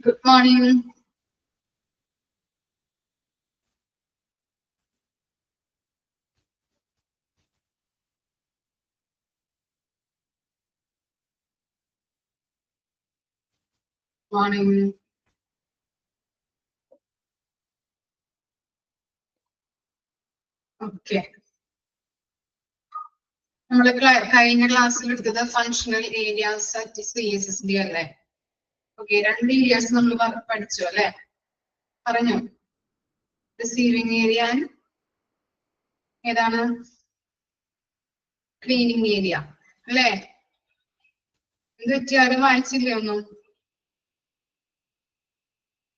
Good morning. Morning. Okay. നമ്മൾ കഴിഞ്ഞ ക്ലാസ്സിൽ എടുത്തത് ഫങ്ഷണൽ ഏരിയാസ് അറ്റ് CSSD അല്ലേ? ഓക്കെ, 2 ഏരിയാസ് നമ്മൾ പഠിച്ചു അല്ലേ? പറഞ്ഞു. റിസീവിംഗ് ഏരിയ ഏതാണ്? ക്ലീനിങ് ഏരിയ അല്ലേ? എന്ത് പറ്റി? ആരും വായിച്ചില്ലേ ഒന്നും?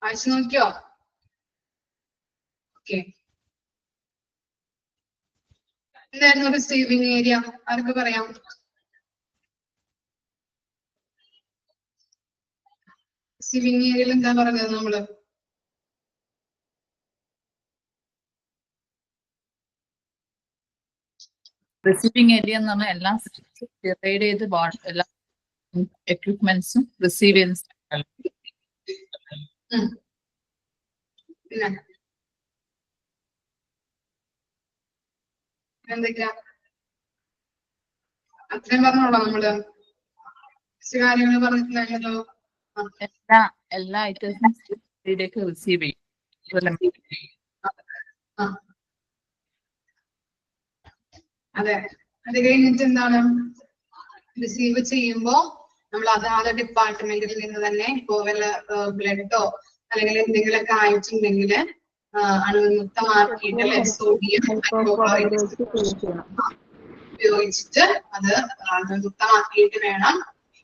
വായിച്ചു നോക്കിയോ? ഓക്കെ. എന്തായിരുന്നു റിസീവിംഗ് ഏരിയ? ആർക്ക് പറയാം? റിസീവിംഗ് ഏരിയയിൽ എന്താ പറഞ്ഞത് നമ്മള്? റിസീവിംഗ് ഏരിയ എന്ന് പറഞ്ഞാൽ എല്ലാ ഡിവൈഡ് ചെയ്ത് എല്ലാ എക്വിപ്മെന്റ്സും റിസീവ് ചെയ്യുന്ന സ്ഥലങ്ങൾ. എന്തൊക്കെയാ അത്രയും പറഞ്ഞോളാം നമ്മള്? കാര്യങ്ങൾ പറഞ്ഞിട്ടുണ്ടായിരുന്നല്ലോ. എല്ലാ ഐറ്റംസും റിസീവ് ചെയ്യും. അതെ, അത് കഴിഞ്ഞിട്ട് എന്താണ്? റിസീവ് ചെയ്യുമ്പോ നമ്മൾ അതാത് ഡിപ്പാർട്ട്മെന്റിൽ നിന്ന് തന്നെ ഇപ്പോ വല്ല ബ്ലഡോ അല്ലെങ്കിൽ എന്തെങ്കിലുമൊക്കെ ആയിട്ടുണ്ടെങ്കിൽ അണുവിമുക്തമാക്കിയിട്ട് സോഡിയം ഉപയോഗിച്ചിട്ട് അത് അണുവിമുക്തമാക്കിയിട്ട് വേണം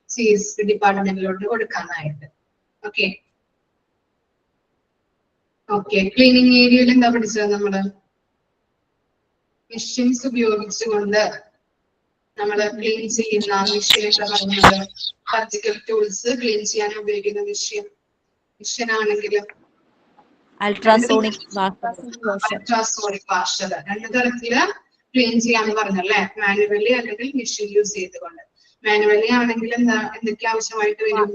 CSSD ഡിപ്പാർട്ട്മെന്റിലോട്ട് കൊടുക്കാനായിട്ട്. Okay okay. ക്ലീനിങ് ഏരിയയിൽ എന്താ പഠിച്ചത് നമ്മള്? മെഷീൻസ് ഉപയോഗിച്ചുകൊണ്ട് നമ്മൾ ക്ലീൻ ചെയ്യുന്ന മെഷീൻ പറഞ്ഞത് സർജിക്കൽ ടൂൾസ് ക്ലീൻ ചെയ്യാൻ ഉപയോഗിക്കുന്ന മെഷീൻ ആണെങ്കിൽ അൾട്രാസോണിക് വാഷർ 2 തരത്തില് ക്ലീൻ ചെയ്യാന്ന് പറഞ്ഞല്ലേ? മാനുവലി അല്ലെങ്കിൽ മെഷീൻ യൂസ് ചെയ്തുകൊണ്ട്. മാനുവലി ആണെങ്കിൽ എന്തൊക്കെ ആവശ്യമായിട്ട് വരും?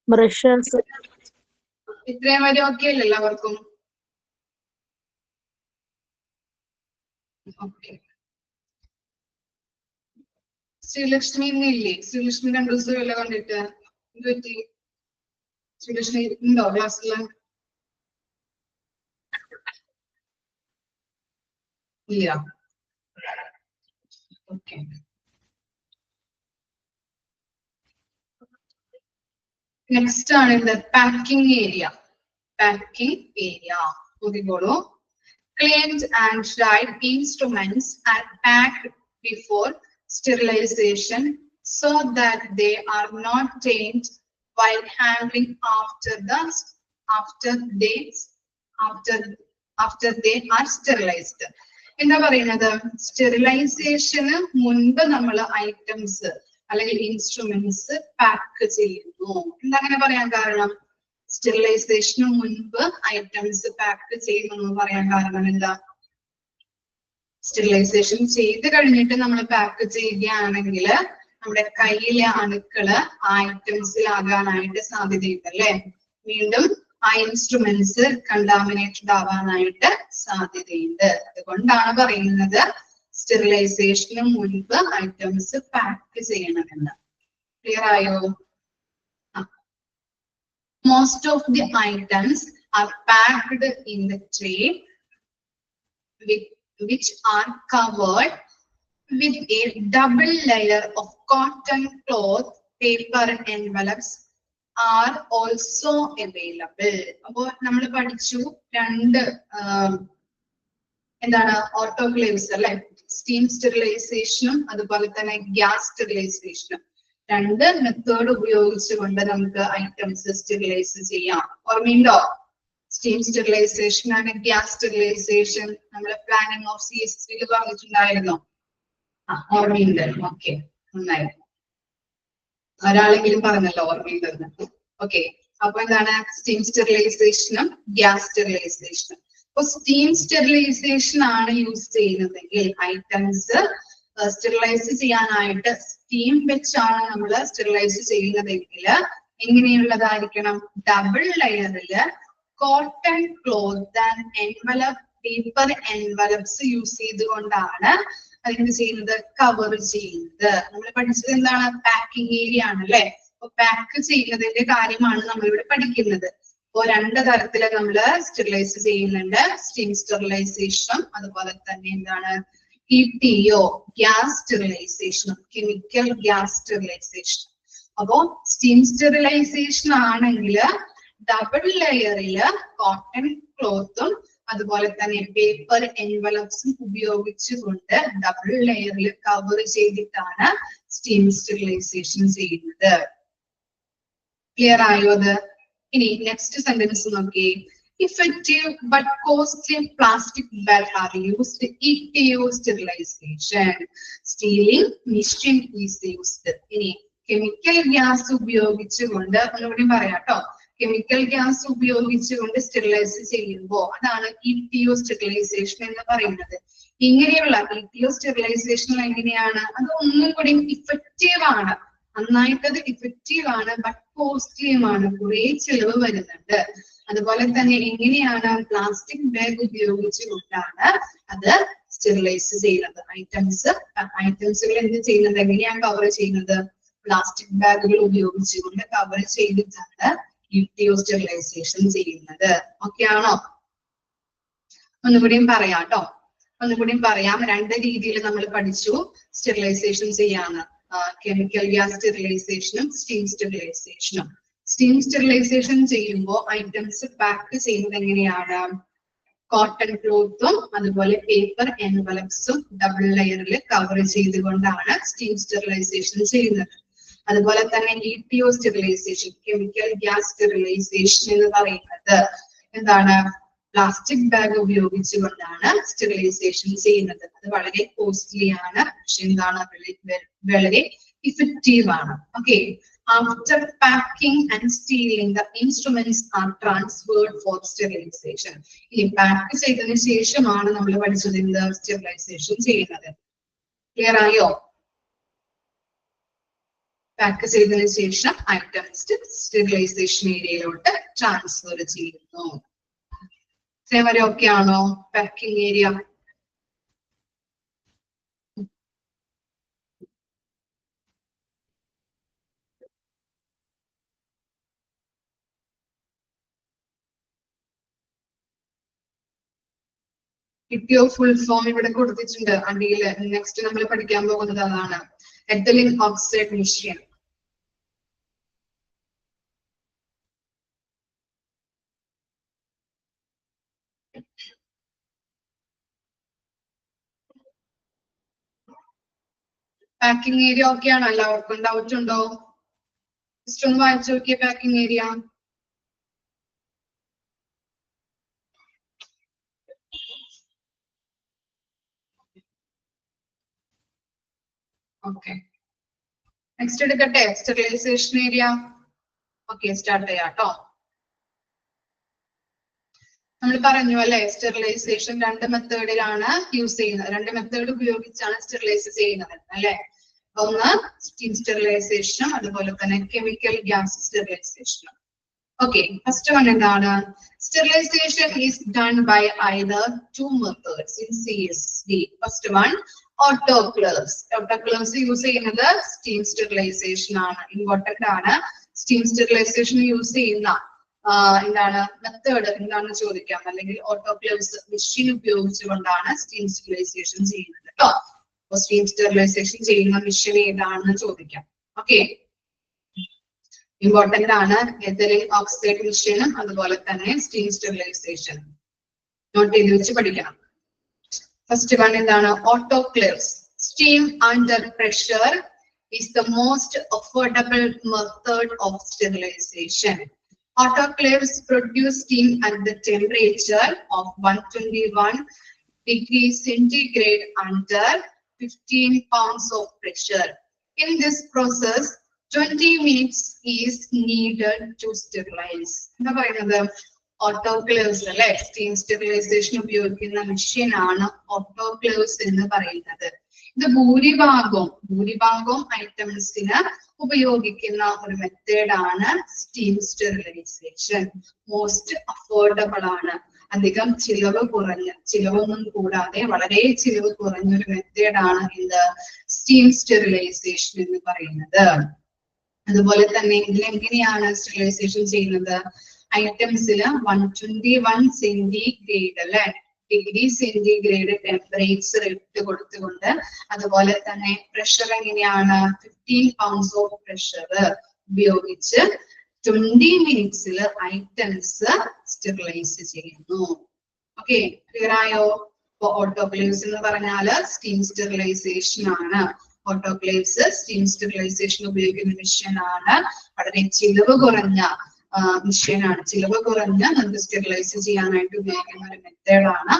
ബ്രഷസ്. ഇത്രയും വരെ ഓക്കെ അല്ലേ എല്ലാവർക്കും? ഓക്കെ. ശ്രീലക്ഷ്മി ഇന്നില്ലേ? ശ്രീലക്ഷ്മി 2 ദിവസം വല്ല കണ്ടിട്ട് എന്ത് പറ്റി? ശ്രീലക്ഷ്മി ഉണ്ടോ ക്ലാസ്സില്? ഇല്ല. ഓക്കെ. നെക്സ്റ്റ് ആണ് ഇത് പാക്കിംഗ് ഏരിയ. പാക്കിംഗ് ഏരിയ നോക്കിക്കോളൂ. Cleaned and dried instruments are packed before sterilization so that they are not tainted while handling after they are sterilized. എന്താ പറയുന്നത്? സ്റ്റെറിലൈസേഷന് മുൻപ് നമ്മൾ ഐറ്റംസ് അല്ലെങ്കിൽ ഇൻസ്ട്രുമെന്റ്സ് പാക്ക് ചെയ്യുന്നു. എന്താ അങ്ങനെ പറയാൻ കാരണം? സ്റ്റെറിലൈസേഷന് മുൻപ് ഐറ്റംസ് പാക്ക് ചെയ്യുന്നു പറയാൻ കാരണം എന്താ? സ്റ്റെറിലൈസേഷൻ ചെയ്ത് കഴിഞ്ഞിട്ട് നമ്മൾ പാക്ക് ചെയ്യുകയാണെങ്കിൽ നമ്മുടെ കയ്യിലെ അണുക്കള് ആ ഐറ്റംസിലാകാനായിട്ട് സാധ്യതയുണ്ട് അല്ലെ? വീണ്ടും ആ ഇൻസ്ട്രുമെന്റ്സ് കണ്ടാമിനേറ്റഡ് ആവാനായിട്ട് സാധ്യതയുണ്ട്. അതുകൊണ്ടാണ് പറയുന്നത് സ്റ്റെറിലൈസേഷന് മുൻപ് ഐറ്റംസ് പാക്ക് ചെയ്യണമെന്ന്. ക്ലിയർ ആയോ? Most of the items are packed in the tray which are covered with a double layer of cotton cloth. Paper envelopes are also available. അപ്പോൾ നമ്മൾ പഠിച്ചു 2 എന്താണ് ഓട്ടോക്ലേവ്സ് അല്ലെ? സ്റ്റീം സ്റ്റെറിലൈസേഷനും അതുപോലെ തന്നെ ഗ്യാസ് സ്റ്റെറിലൈസേഷനും. 2 മെത്തേഡ് ഉപയോഗിച്ചുകൊണ്ട് നമുക്ക് ഐറ്റംസ് സ്റ്റെറിലൈസ് ചെയ്യാം. ഓർമ്മയുണ്ടോ? സ്റ്റീം സ്റ്റെറിലൈസേഷൻ ആണ് ഗ്യാസ് സ്റ്റെറിലൈസേഷൻ. നമ്മൾ പ്ലാനിംഗ് ഓഫ് CSSD പറഞ്ഞിട്ടുണ്ടായിരുന്നോ? ഓർമ്മയുണ്ട്. ഓക്കെ, നന്നായി. ഒരാളെങ്കിലും പറഞ്ഞല്ലോ ഓർമ്മയുണ്ടെന്ന്. ഓക്കെ, അപ്പൊ എന്താണ് സ്റ്റീം സ്റ്റെറിലൈസേഷനും ഗ്യാസ് സ്റ്റെറിലൈസേഷനും? ഇപ്പൊ സ്റ്റീം സ്റ്റെറിലൈസേഷൻ ആണ് യൂസ് ചെയ്യുന്നതെങ്കിൽ ഐറ്റംസ് സ്റ്റെറിലൈസ് ചെയ്യാനായിട്ട് സ്റ്റീം വെച്ചാണ് നമ്മൾ സ്റ്റെറിലൈസ് ചെയ്യുന്നതെങ്കിൽ എങ്ങനെയുള്ളതായിരിക്കണം? ഡബിൾ ലെയറില് cotton cloth and envelope paper envelopes use ചെയ്തുകൊണ്ടാണ് അതിന് ചെയ്യുന്നത്, കവർ ചെയ്യുന്നത്. നമ്മൾ പഠിച്ചത് എന്താണ്? പാക്കിംഗ് ഏരിയ ആണ് അല്ലെ. അപ്പൊ പാക്ക് ചെയ്യുന്നതിന്റെ കാര്യമാണ് നമ്മളിവിടെ പഠിക്കുന്നത്. അപ്പൊ രണ്ട് തരത്തില് നമ്മള് സ്റ്റെറിലൈസ് ചെയ്യുന്നുണ്ട്, സ്റ്റീം സ്റ്റെറിലൈസേഷനും അതുപോലെ തന്നെ എന്താണ് ETO ഗ്യാസ് സ്റ്റെറിലൈസേഷനും കെമിക്കൽ ഗ്യാസ് സ്റ്റെറിലൈസേഷനും. അപ്പോ സ്റ്റീം സ്റ്റെറിലൈസേഷൻ ആണെങ്കിൽ ഡബിൾ ലെയറില് കോട്ടൺ ക്ലോത്തും അതുപോലെ തന്നെ പേപ്പർ എൻവലപ്സും ഉപയോഗിച്ചുകൊണ്ട് ഡബിൾ ലെയറിൽ കവർ ചെയ്തിട്ടാണ് സ്റ്റീം സ്റ്റെറിലൈസേഷൻ ചെയ്യുന്നത്. ക്ലിയർ ആയോ അത്? ഇനി നെക്സ്റ്റ് സെന്റൻസ് നോക്കിയേ. Effective but costly plastic bag are used. ETO sterilization. Stealing machine is used. ഇനി കെമിക്കൽ ഗ്യാസ് ഉപയോഗിച്ചുകൊണ്ട് ഒന്നുകൂടി പറയാം കേട്ടോ. കെമിക്കൽ ഗ്യാസ് ഉപയോഗിച്ചുകൊണ്ട് സ്റ്റെറിലൈസ് ചെയ്യുമ്പോൾ അതാണ് ETO സ്റ്റെറിലൈസേഷൻ എന്ന് പറയുന്നത്. ഇങ്ങനെയുള്ള ETO സ്റ്റെറിലൈസേഷൻ എങ്ങനെയാണ്? അത് ഒന്നും കൂടി ഇഫക്റ്റീവ് ആണ്, നന്നായിട്ടത് ഇഫക്റ്റീവ് ആണ്, ബട്ട് കോസ്റ്റ്ലിയുമാണ്, കുറെ ചെലവ് വരുന്നുണ്ട്. അതുപോലെ തന്നെ എങ്ങനെയാണ്? പ്ലാസ്റ്റിക് ബാഗ് ഉപയോഗിച്ചുകൊണ്ടാണ് അത് സ്റ്റെറിലൈസ് ചെയ്യുന്നത്. ഐറ്റംസുകൾ എന്ത് ചെയ്യുന്നത്? എങ്ങനെയാണ് കവർ ചെയ്യുന്നത്? പ്ലാസ്റ്റിക് ബാഗുകൾ ഉപയോഗിച്ചുകൊണ്ട് കവർ ചെയ്തിട്ടാണ് ETO സ്റ്റെറിലൈസേഷൻ ചെയ്യുന്നത്. ഓക്കെ ആണോ? ഒന്നുകൂടിയും പറയാം കേട്ടോ, ഒന്നുകൂടിയും പറയാം. രണ്ട് രീതിയിൽ നമ്മൾ പഠിച്ചു സ്റ്റെറിലൈസേഷൻ ചെയ്യാന്ന്. കെമിക്കൽ ഗ്യാസ് സ്റ്റെറിലൈസേഷനും സ്റ്റീം സ്റ്റെറിലൈസേഷനും. സ്റ്റീം സ്റ്റെറിലൈസേഷൻ ചെയ്യുമ്പോൾ ഐറ്റംസ് പാക്ക് ചെയ്യുന്നത് എങ്ങനെയാണ്? കോട്ടൺ ക്ലോത്തും അതുപോലെ പേപ്പർ എൻവലപ്സും ഡബിൾ ലെയറിൽ കവർ ചെയ്തുകൊണ്ടാണ് സ്റ്റീം സ്റ്റെറിലൈസേഷൻ ചെയ്യുന്നത്. അതുപോലെ തന്നെ ETO sterilization chemical gas sterilization എന്ന് പറയുന്നത് എന്താണ്? പ്ലാസ്റ്റിക് ബാഗ് ഉപയോഗിച്ചുകൊണ്ടാണ് സ്റ്റെറിലൈസേഷൻ ചെയ്യുന്നത്. അത് വളരെ കോസ്റ്റ്ലി ആണ്, പക്ഷെ എന്താണ്? വളരെ ഇഫക്റ്റീവ് ആണ്. Okay. After packing and stealing, the instruments are transferred for sterilization. ഇനി പാക്ക് ചെയ്തതിനു ശേഷമാണ് നമ്മൾ പഠിച്ചത് എന്ത്? സ്റ്റെറിലൈസേഷൻ ചെയ്യുന്നത്. ക്ലിയർ ആയോ? പാക്ക് ചെയ്തതിനു ശേഷം ഐറ്റംസ് സ്റ്റെറിലൈസേഷൻ ഏരിയയിലോട്ട് ട്രാൻസ്ഫർ ചെയ്യുന്നു. വരെ ഓക്കെ ആണോ? Packing area. ETO full form ഇവിടെ കൊടുത്തിട്ടുണ്ട് അടിയില്. നെക്സ്റ്റ് നമ്മൾ പഠിക്കാൻ പോകുന്നത് അതാണ്, ethylene oxide machine. Packing area okay ആണോ? എല്ലാവർക്കും ഡൗട്ട് ഉണ്ടോ? ജസ്റ്റ് ഒന്ന് വായിച്ചു നോക്കിയേ പാക്കിംഗ് ഏരിയ. ഓക്കെ, നെക്സ്റ്റ് എടുക്കട്ടെ, സ്റ്റെറിലൈസേഷൻ ഏരിയ. ഓക്കെ, സ്റ്റാർട്ട് ചെയ്യാം കേട്ടോ. നമ്മൾ പറഞ്ഞു അല്ലെ, സ്റ്റെറിലൈസേഷൻ രണ്ട് മെത്തേഡിലാണ് യൂസ് ചെയ്യുന്നത്, രണ്ട് മെത്തേഡ് ഉപയോഗിച്ചാണ് സ്റ്റെറിലൈസ് ചെയ്യുന്നത് അല്ലെ. ഒന്ന് സ്റ്റീം സ്റ്റെറിലൈസേഷനും അതുപോലെ തന്നെ കെമിക്കൽ ഗ്യാസ് സ്റ്റെറിലൈസേഷനും. ഓക്കെ, ഫസ്റ്റ് വൺ എന്താണ്? Sterilization is done by either two methods in CSD. First one autoclaves. Autoclaves use ചെയ്യുന്നത് സ്റ്റീം സ്റ്റെറിലൈസേഷൻ ആണ്, ഇമ്പോർട്ടന്റ് ആണ്. സ്റ്റീം സ്റ്റെറിലൈസേഷൻ യൂസ് ചെയ്യുന്ന എന്താണ് മെത്തേഡ് എന്താണെന്ന് ചോദിക്കാം, അല്ലെങ്കിൽ ഓട്ടോക്ലേവ്സ് മെഷീൻ ഉപയോഗിച്ചുകൊണ്ടാണ് സ്റ്റീം സ്റ്റെറിലൈസേഷൻ ചെയ്യുന്നത് കേട്ടോ. അപ്പൊ സ്റ്റീം സ്റ്റെറിലൈസേഷൻ ചെയ്യുന്ന മെഷീൻ ഏതാണെന്ന് ചോദിക്കാം. ഓക്കെ, ഇമ്പോർട്ടന്റ് ആണ്. എഥിലീൻ ഓക്സൈഡ് മെഷീനും അതുപോലെ തന്നെ സ്റ്റീം സ്റ്റെറിലൈസേഷൻ നോട്ട് ചെയ്ത് വെച്ച് പഠിക്കണം. ഫസ്റ്റ് വൺ എന്താണ്? Autoclaves. Steam under pressure is the most affordable method of sterilization. Autoclaves produce steam at the temperature of 121 degrees centigrade under 15 pounds of pressure. In this process, 20 minutes is needed to sterilize. എന്താ പറയുന്നത്? ഓട്ടോക്ലേവ്സ് അല്ലെ, steam sterilisation ഉപയോഗിക്കുന്ന machine ആണ് ഓട്ടോക്ലേവ്സ് എന്ന് പറയുന്നത്. ഇത് ഭൂരിഭാഗവും ഐറ്റംസിന് ഉപയോഗിക്കുന്ന ഒരു മെത്തേഡാണ് സ്റ്റീം സ്റ്റെറിലൈസേഷൻ. മോസ്റ്റ് അഫോർഡബിൾ ആണ്, അധികം ചിലവൊന്നും കൂടാതെ വളരെ ചിലവ് കുറഞ്ഞൊരു മെത്തേഡാണ് ഇത് സ്റ്റീം സ്റ്റെറിലൈസേഷൻ എന്ന് പറയുന്നത്. അതുപോലെ തന്നെ ഇതിലെങ്ങനെയാണ് സ്റ്റെറിലൈസേഷൻ ചെയ്യുന്നത്? ഐറ്റംസിൽ 121 സെന്റിഗ്രേഡ് അല്ലെ, ഡിഗ്രി സെന്റിഗ്രേഡ് ടെമ്പറേച്ചർ ഇട്ട് കൊടുത്തുകൊണ്ട്, അതുപോലെ തന്നെ പ്രഷർ എങ്ങനെയാണ് 15 pounds ഓഫ് പ്രഷർ ഉപയോഗിച്ച് 20 മിനിറ്റ്സിൽ ഐറ്റംസ് സ്റ്റെറിലൈസ് ചെയ്യുന്നു. ഓക്കെ, ക്ലിയർ ആയോ? അപ്പൊ ഓട്ടോക്ലേവ്സ് എന്ന് പറഞ്ഞാല് സ്റ്റീം സ്റ്റെറിലൈസേഷൻ ആണ്. ഓട്ടോക്ലേവ്സ് സ്റ്റീം സ്റ്റെറിലൈസേഷൻ ഉപയോഗിക്കുന്ന മെഷീൻ ആണ്. വളരെ ചിലവ് കുറഞ്ഞ മെഷീൻ ആണ്. ചിലവ് കുറഞ്ഞ നമുക്ക് സ്റ്റെറിലൈസ് ചെയ്യാനായിട്ട് ഉപയോഗിക്കുന്ന ഒരു മെത്തേഡാണ്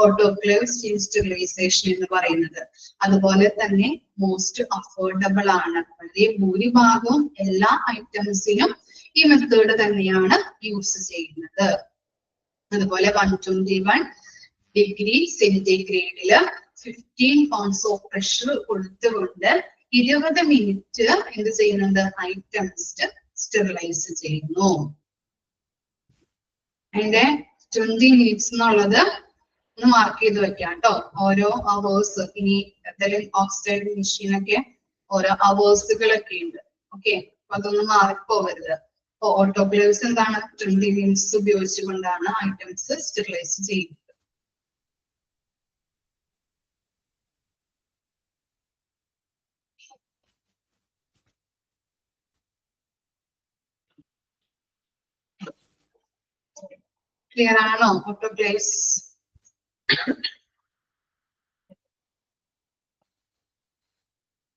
ഓട്ടോക്ലേവ് സ്റ്റീം സ്റ്റെറിലൈസേഷൻ എന്ന് പറയുന്നത്. അതുപോലെ തന്നെ മോസ്റ്റ് അഫോർഡബിൾ ആണ്. വളരെ ഭൂരിഭാഗവും എല്ലാ ഐറ്റംസിനും ഈ മെത്തേഡ് തന്നെയാണ് യൂസ് ചെയ്യുന്നത്. അതുപോലെ 121 ഡിഗ്രി സെന്റിഗ്രേഡില് 15 pounds ഓഫ് പ്രഷർ കൊടുത്തുകൊണ്ട് 20 മിനിറ്റ് എന്ത് ചെയ്യുന്നുണ്ട്? ഐറ്റംസ് സ്റ്റെറിലൈസ് ചെയ്യുന്നു. അതിന്റെ 20 മിനിറ്റ്സ് എന്നുള്ളത് ഒന്ന് മാർക്ക് ചെയ്ത് വെക്കാം കേട്ടോ. ഓരോ അവേഴ്സ്, ഇനി എത്തലിൻ ഓക്സൈഡ് മെഷീനൊക്കെ ഓരോ അവേഴ്സുകളൊക്കെ ഉണ്ട്. ഓക്കെ, അപ്പൊ അതൊന്നും മാറിപ്പോവരുത്. അപ്പൊ ഓട്ടോക്ലേവ്സ് എന്താണ്? 20 മിനിറ്റ്സ് ഉപയോഗിച്ചുകൊണ്ടാണ് ഐറ്റംസ് സ്റ്റെറിലൈസ് ചെയ്യുന്നത്. ക്ലിയർ ആണോ ഓട്ടോക്ലേവ്സ്?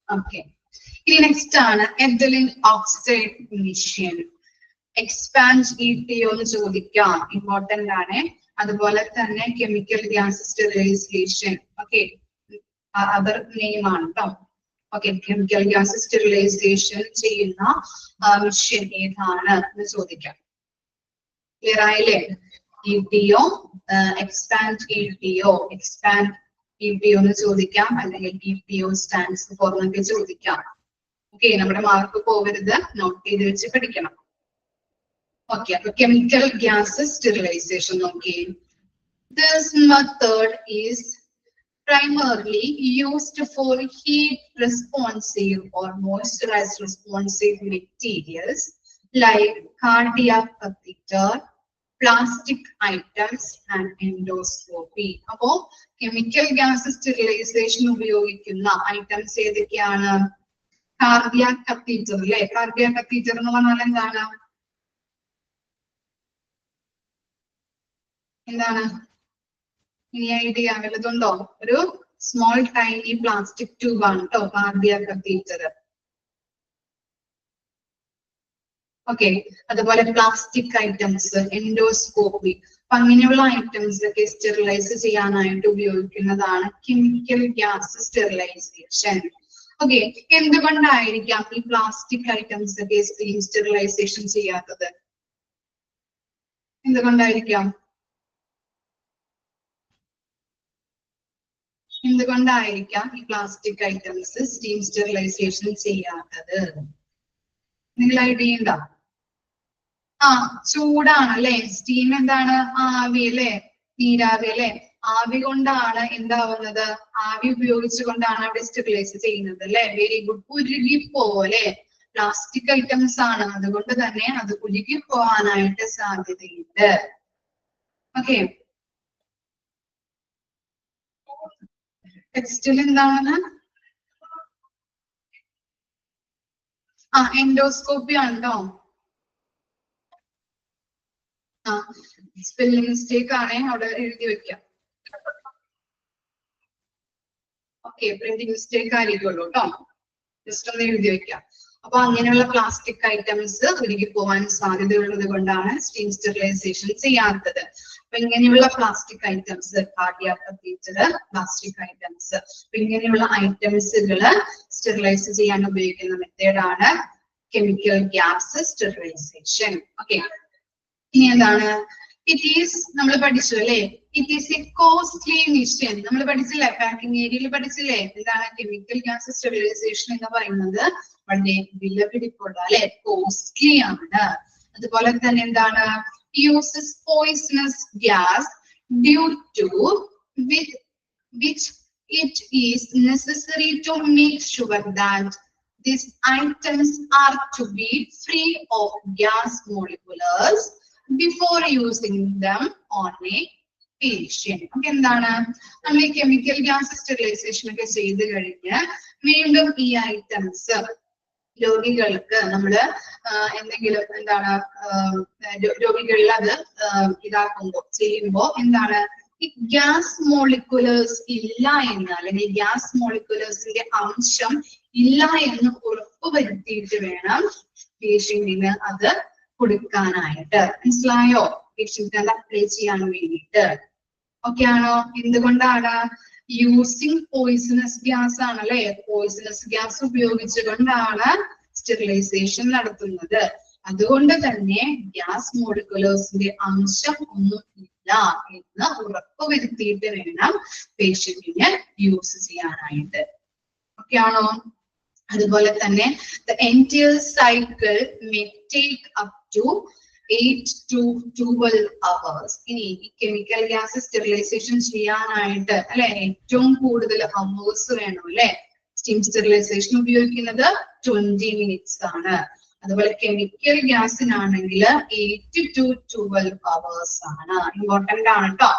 ഓക്കെ, ഇനി നെക്സ്റ്റ് ആണ് ethylene oxide machine. Expand ETO എന്ന് ചോദിക്കാം, ഇമ്പോർട്ടന്റ് ആണ്. അതുപോലെ തന്നെ chemical gas sterilisation, okay, other name ആണ് കേട്ടോ. ഓക്കെ, കെമിക്കൽ ഗ്യാസ് സ്റ്റെറിലൈസേഷൻ ചെയ്യുന്ന മെഷീൻ ഏതാണ് എന്ന് ചോദിക്കാം. ക്ലിയർ ആയില്ലേ? ETO, എക്സ്പാൻഡ് ETO എന്ന് ചോദിക്കാം, അല്ലെങ്കിൽ ETO സ്റ്റാൻഡ്സ് ഫോർ എന്നൊക്കെ ചോദിക്കാം. ഓക്കെ, നമ്മുടെ മാർക്ക് പോകരുത്, നോട്ട് ചെയ്ത് വെച്ച് പഠിക്കണം. ഓക്കെ, അപ്പൊ കെമിക്കൽ ഗ്യാസ് സ്റ്റെറിലൈസേഷൻ നോക്കി. This method is primarily used for heat responsive or moisturize responsive materials like cardiac catheter, plastic items and endoscopy. അപ്പോ കെമിക്കൽ ഗ്യാസ് സ്റ്റെറിലൈസേഷൻ ഉപയോഗിക്കുന്ന ഐറ്റംസ് ഏതൊക്കെയാണ്? കാർഡിയാക് കത്തീറ്റർ അല്ലെ. കാർഡിയാക് കത്തീറ്റർ എന്ന് പറഞ്ഞാൽ എന്താണ്? ഇനി ഐഡിയ വല്ലതുണ്ടോ? ഒരു സ്മോൾ ടൈനി പ്ലാസ്റ്റിക് ട്യൂബ് ആണ് കേട്ടോ കാർഡിയാക് കത്തീറ്റർ. ഓക്കെ, അതുപോലെ പ്ലാസ്റ്റിക് ഐറ്റംസ്, എൻഡോസ്കോപ്പി, അപ്പൊ അങ്ങനെയുള്ള ഐറ്റംസ് ഒക്കെ സ്റ്റെറിലൈസ് ചെയ്യാനായിട്ട് ഉപയോഗിക്കുന്നതാണ് കെമിക്കൽ ഗ്യാസ് സ്റ്റെറിലൈസേഷൻ. ഓക്കെ, എന്തുകൊണ്ടായിരിക്കാം ഈ പ്ലാസ്റ്റിക് ഐറ്റംസ് ഒക്കെ സ്റ്റെറിലൈസേഷൻ ചെയ്യാത്തത്? എന്തുകൊണ്ടായിരിക്കാം ഈ പ്ലാസ്റ്റിക് ഐറ്റംസ് സ്റ്റീം സ്റ്റെറിലൈസേഷൻ ചെയ്യാത്തത്? നിങ്ങൾ ഐഡിയ ഉണ്ടോ? ചൂടാണ് അല്ലെ. സ്റ്റീം എന്താണ്? ആവി അല്ലെ, നീരാവി അല്ലെ. ആവി കൊണ്ടാണ് എന്താവുന്നത്? ആവി ഉപയോഗിച്ചുകൊണ്ടാണ് അവിടെ സ്റ്റെറിലൈസ് ചെയ്യുന്നത് അല്ലെ. Very good. ഉരുകി പോലെ പ്ലാസ്റ്റിക് ഐറ്റംസ് ആണ്, അതുകൊണ്ട് തന്നെ അത് ഉരുകി പോവാനായിട്ട് സാധ്യതയുണ്ട്. ഓക്കെ, ടെക്സ്റ്റിൽ എന്താണ്? എൻഡോസ്കോപ്പി ആണോ? സ്പെല്ലിംഗ് മിസ്റ്റേക്ക് ആണ്, അവിടെ എഴുതി വെക്കാം. ഓക്കെ, പ്രിന്റിംഗ് മിസ്റ്റേക്ക് ആയിരിക്കുള്ളൂ കേട്ടോ, ജസ്റ്റ് ഒന്ന് എഴുതി വെക്കാം. അപ്പൊ അങ്ങനെയുള്ള പ്ലാസ്റ്റിക് ഐറ്റംസ് ഉരുകി പോവാൻ സാധ്യതയുള്ളത് കൊണ്ടാണ് സ്റ്റീം സ്റ്റെറിലൈസേഷൻ ചെയ്യാത്തത്. അപ്പൊ ഇങ്ങനെയുള്ള plastic items, cardiac catheter, plastic items, അപ്പൊ ഇങ്ങനെയുള്ള ഐറ്റംസുകള് സ്റ്റെറിലൈസ് ചെയ്യാൻ ഉപയോഗിക്കുന്ന മെത്തേഡാണ് കെമിക്കൽ ഗ്യാസ് സ്റ്റെറിലൈസേഷൻ. ഓക്കെ, ഇനി എന്താണ്? It is നമ്മൾ പഠിച്ചു അല്ലേ, it is a costly mission. നമ്മൾ പഠിച്ചില്ലേ, പാക്കിംഗ് ഏരിയയിൽ പഠിച്ചില്ലേ, എന്താണ് കെമിക്കൽ ഗ്യാസ് സ്റ്റെറിലൈസേഷൻ എന്ന് പറയുന്നത് വളരെ വിലപിടിപ്പുള്ള അല്ലെ, കോസ്റ്റ്ലി ആണ്. അതുപോലെ തന്നെ എന്താണ്, uses poisonous gas due to which it is necessary to make sure that these items are to be free of gas molecules before using them on a patient. Okay, എന്താണ് നമ്മൾ ഈ കെമിക്കൽ ഗ്യാസ് സ്റ്റെറിലൈസേഷൻ ഒക്കെ ചെയ്ത് കഴിഞ്ഞ് വീണ്ടും ഈ items രോഗികൾക്ക് നമ്മള് എന്തെങ്കിലും എന്താണ് രോഗികളിൽ അത് ഇതാക്കുമ്പോ ചെയ്യുമ്പോ എന്താണ് ഈ ഗ്യാസ് മോളിക്കുലേഴ്സ് ഇല്ല എന്ന്, അല്ലെങ്കിൽ ഗ്യാസ് മോളിക്കുലേഴ്സിന്റെ അംശം ഇല്ല എന്ന് ഉറപ്പുവരുത്തിയിട്ട് വേണം പേഷ്യന്റിന് അത് കൊടുക്കാനായിട്ട്. മനസ്സിലായോ? പേഷ്യന്റ് അത് അപ്ലൈ ചെയ്യാൻ വേണ്ടിയിട്ട്. ഓക്കെ ആണോ? എന്തുകൊണ്ടാണ്? യൂസിങ് പോയിസണസ് ഗ്യാസ് ആണ് അല്ലെ, പോയിസണസ് ഗ്യാസ് ഉപയോഗിച്ചുകൊണ്ടാണ് സ്റ്റെറിലൈസേഷൻ നടത്തുന്നത്. അതുകൊണ്ട് തന്നെ ഗ്യാസ് മോളിക്കുലേഴ്സിന്റെ അംശം ഒന്നും ഇല്ല എന്ന് ഉറപ്പുവരുത്തിയിട്ട് വേണം പേഷ്യന്റിന് യൂസ് ചെയ്യാനായിട്ട്. ഓക്കെ ആണോ? അതുപോലെ തന്നെ the entire cycle may take up to 8 to 12 hours. ഇനി ഈ കെമിക്കൽ ഗ്യാസ് സ്റ്റെറിലൈസേഷൻ ചെയ്യാനായിട്ട് അല്ലെ ഏറ്റവും കൂടുതൽ അവേഴ്സ് വേണം അല്ലെ. സ്റ്റീം സ്റ്റെറിലൈസേഷൻ ഉപയോഗിക്കുന്നത് 20 മിനിറ്റ്സ് ആണ്. അതുപോലെ കെമിക്കൽ ഗ്യാസിനാണെങ്കിൽ 8 to 12 hours ആണ്. ഇമ്പോർട്ടന്റ് ആണ് കേട്ടോ,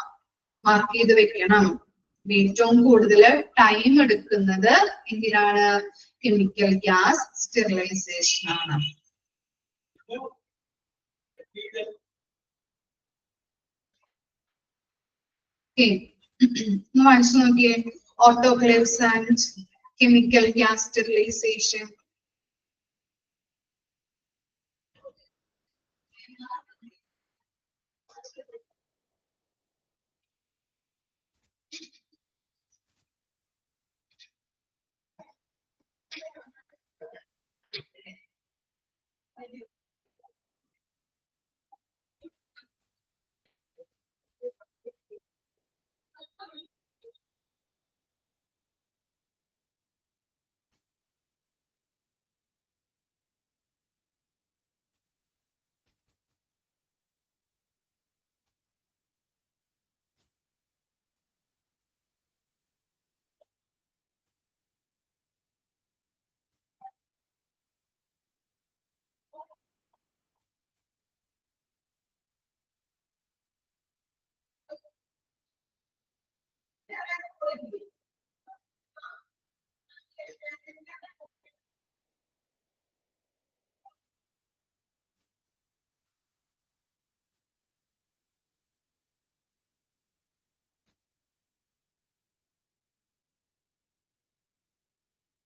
മാർക്ക് ചെയ്ത് വെക്കണം. ഏറ്റവും കൂടുതൽ ടൈം എടുക്കുന്നത് എന്തിനാണ്? കെമിക്കൽ ഗ്യാസ് സ്റ്റെറിലൈസേഷൻ ആണ്. വായിച്ചു നോക്കിയേ, autoclaves and chemical gas sterilisation.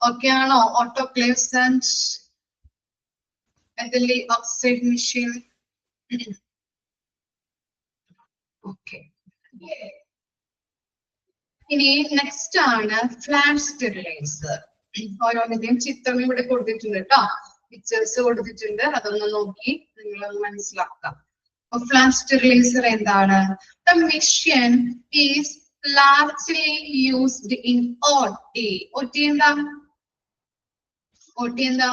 Okay ആണോ? ഓട്ടോക്ലേവ്സ് ആൻഡ് മെറ്റലി ഓക്സൈഡ് മെഷീൻ. ഓക്കെ, ഇനി നെക്സ്റ്റ് ആണ് ഫ്ലാഷ് സ്റ്റെറിലൈസർ. ഓരോന്നിന്റെയും ചിത്രം ഇവിടെ കൊടുത്തിട്ടുണ്ട് കേട്ടോ, പിക്ചേഴ്സ് കൊടുത്തിട്ടുണ്ട്, അതൊന്ന് നോക്കി നിങ്ങളൊന്ന് മനസ്സിലാക്കാം. ഫ്ലാഷ് സ്റ്റെറിലൈസർ എന്താണ്? The machine is largely used in OT. OT എന്താ? OT എന്താ?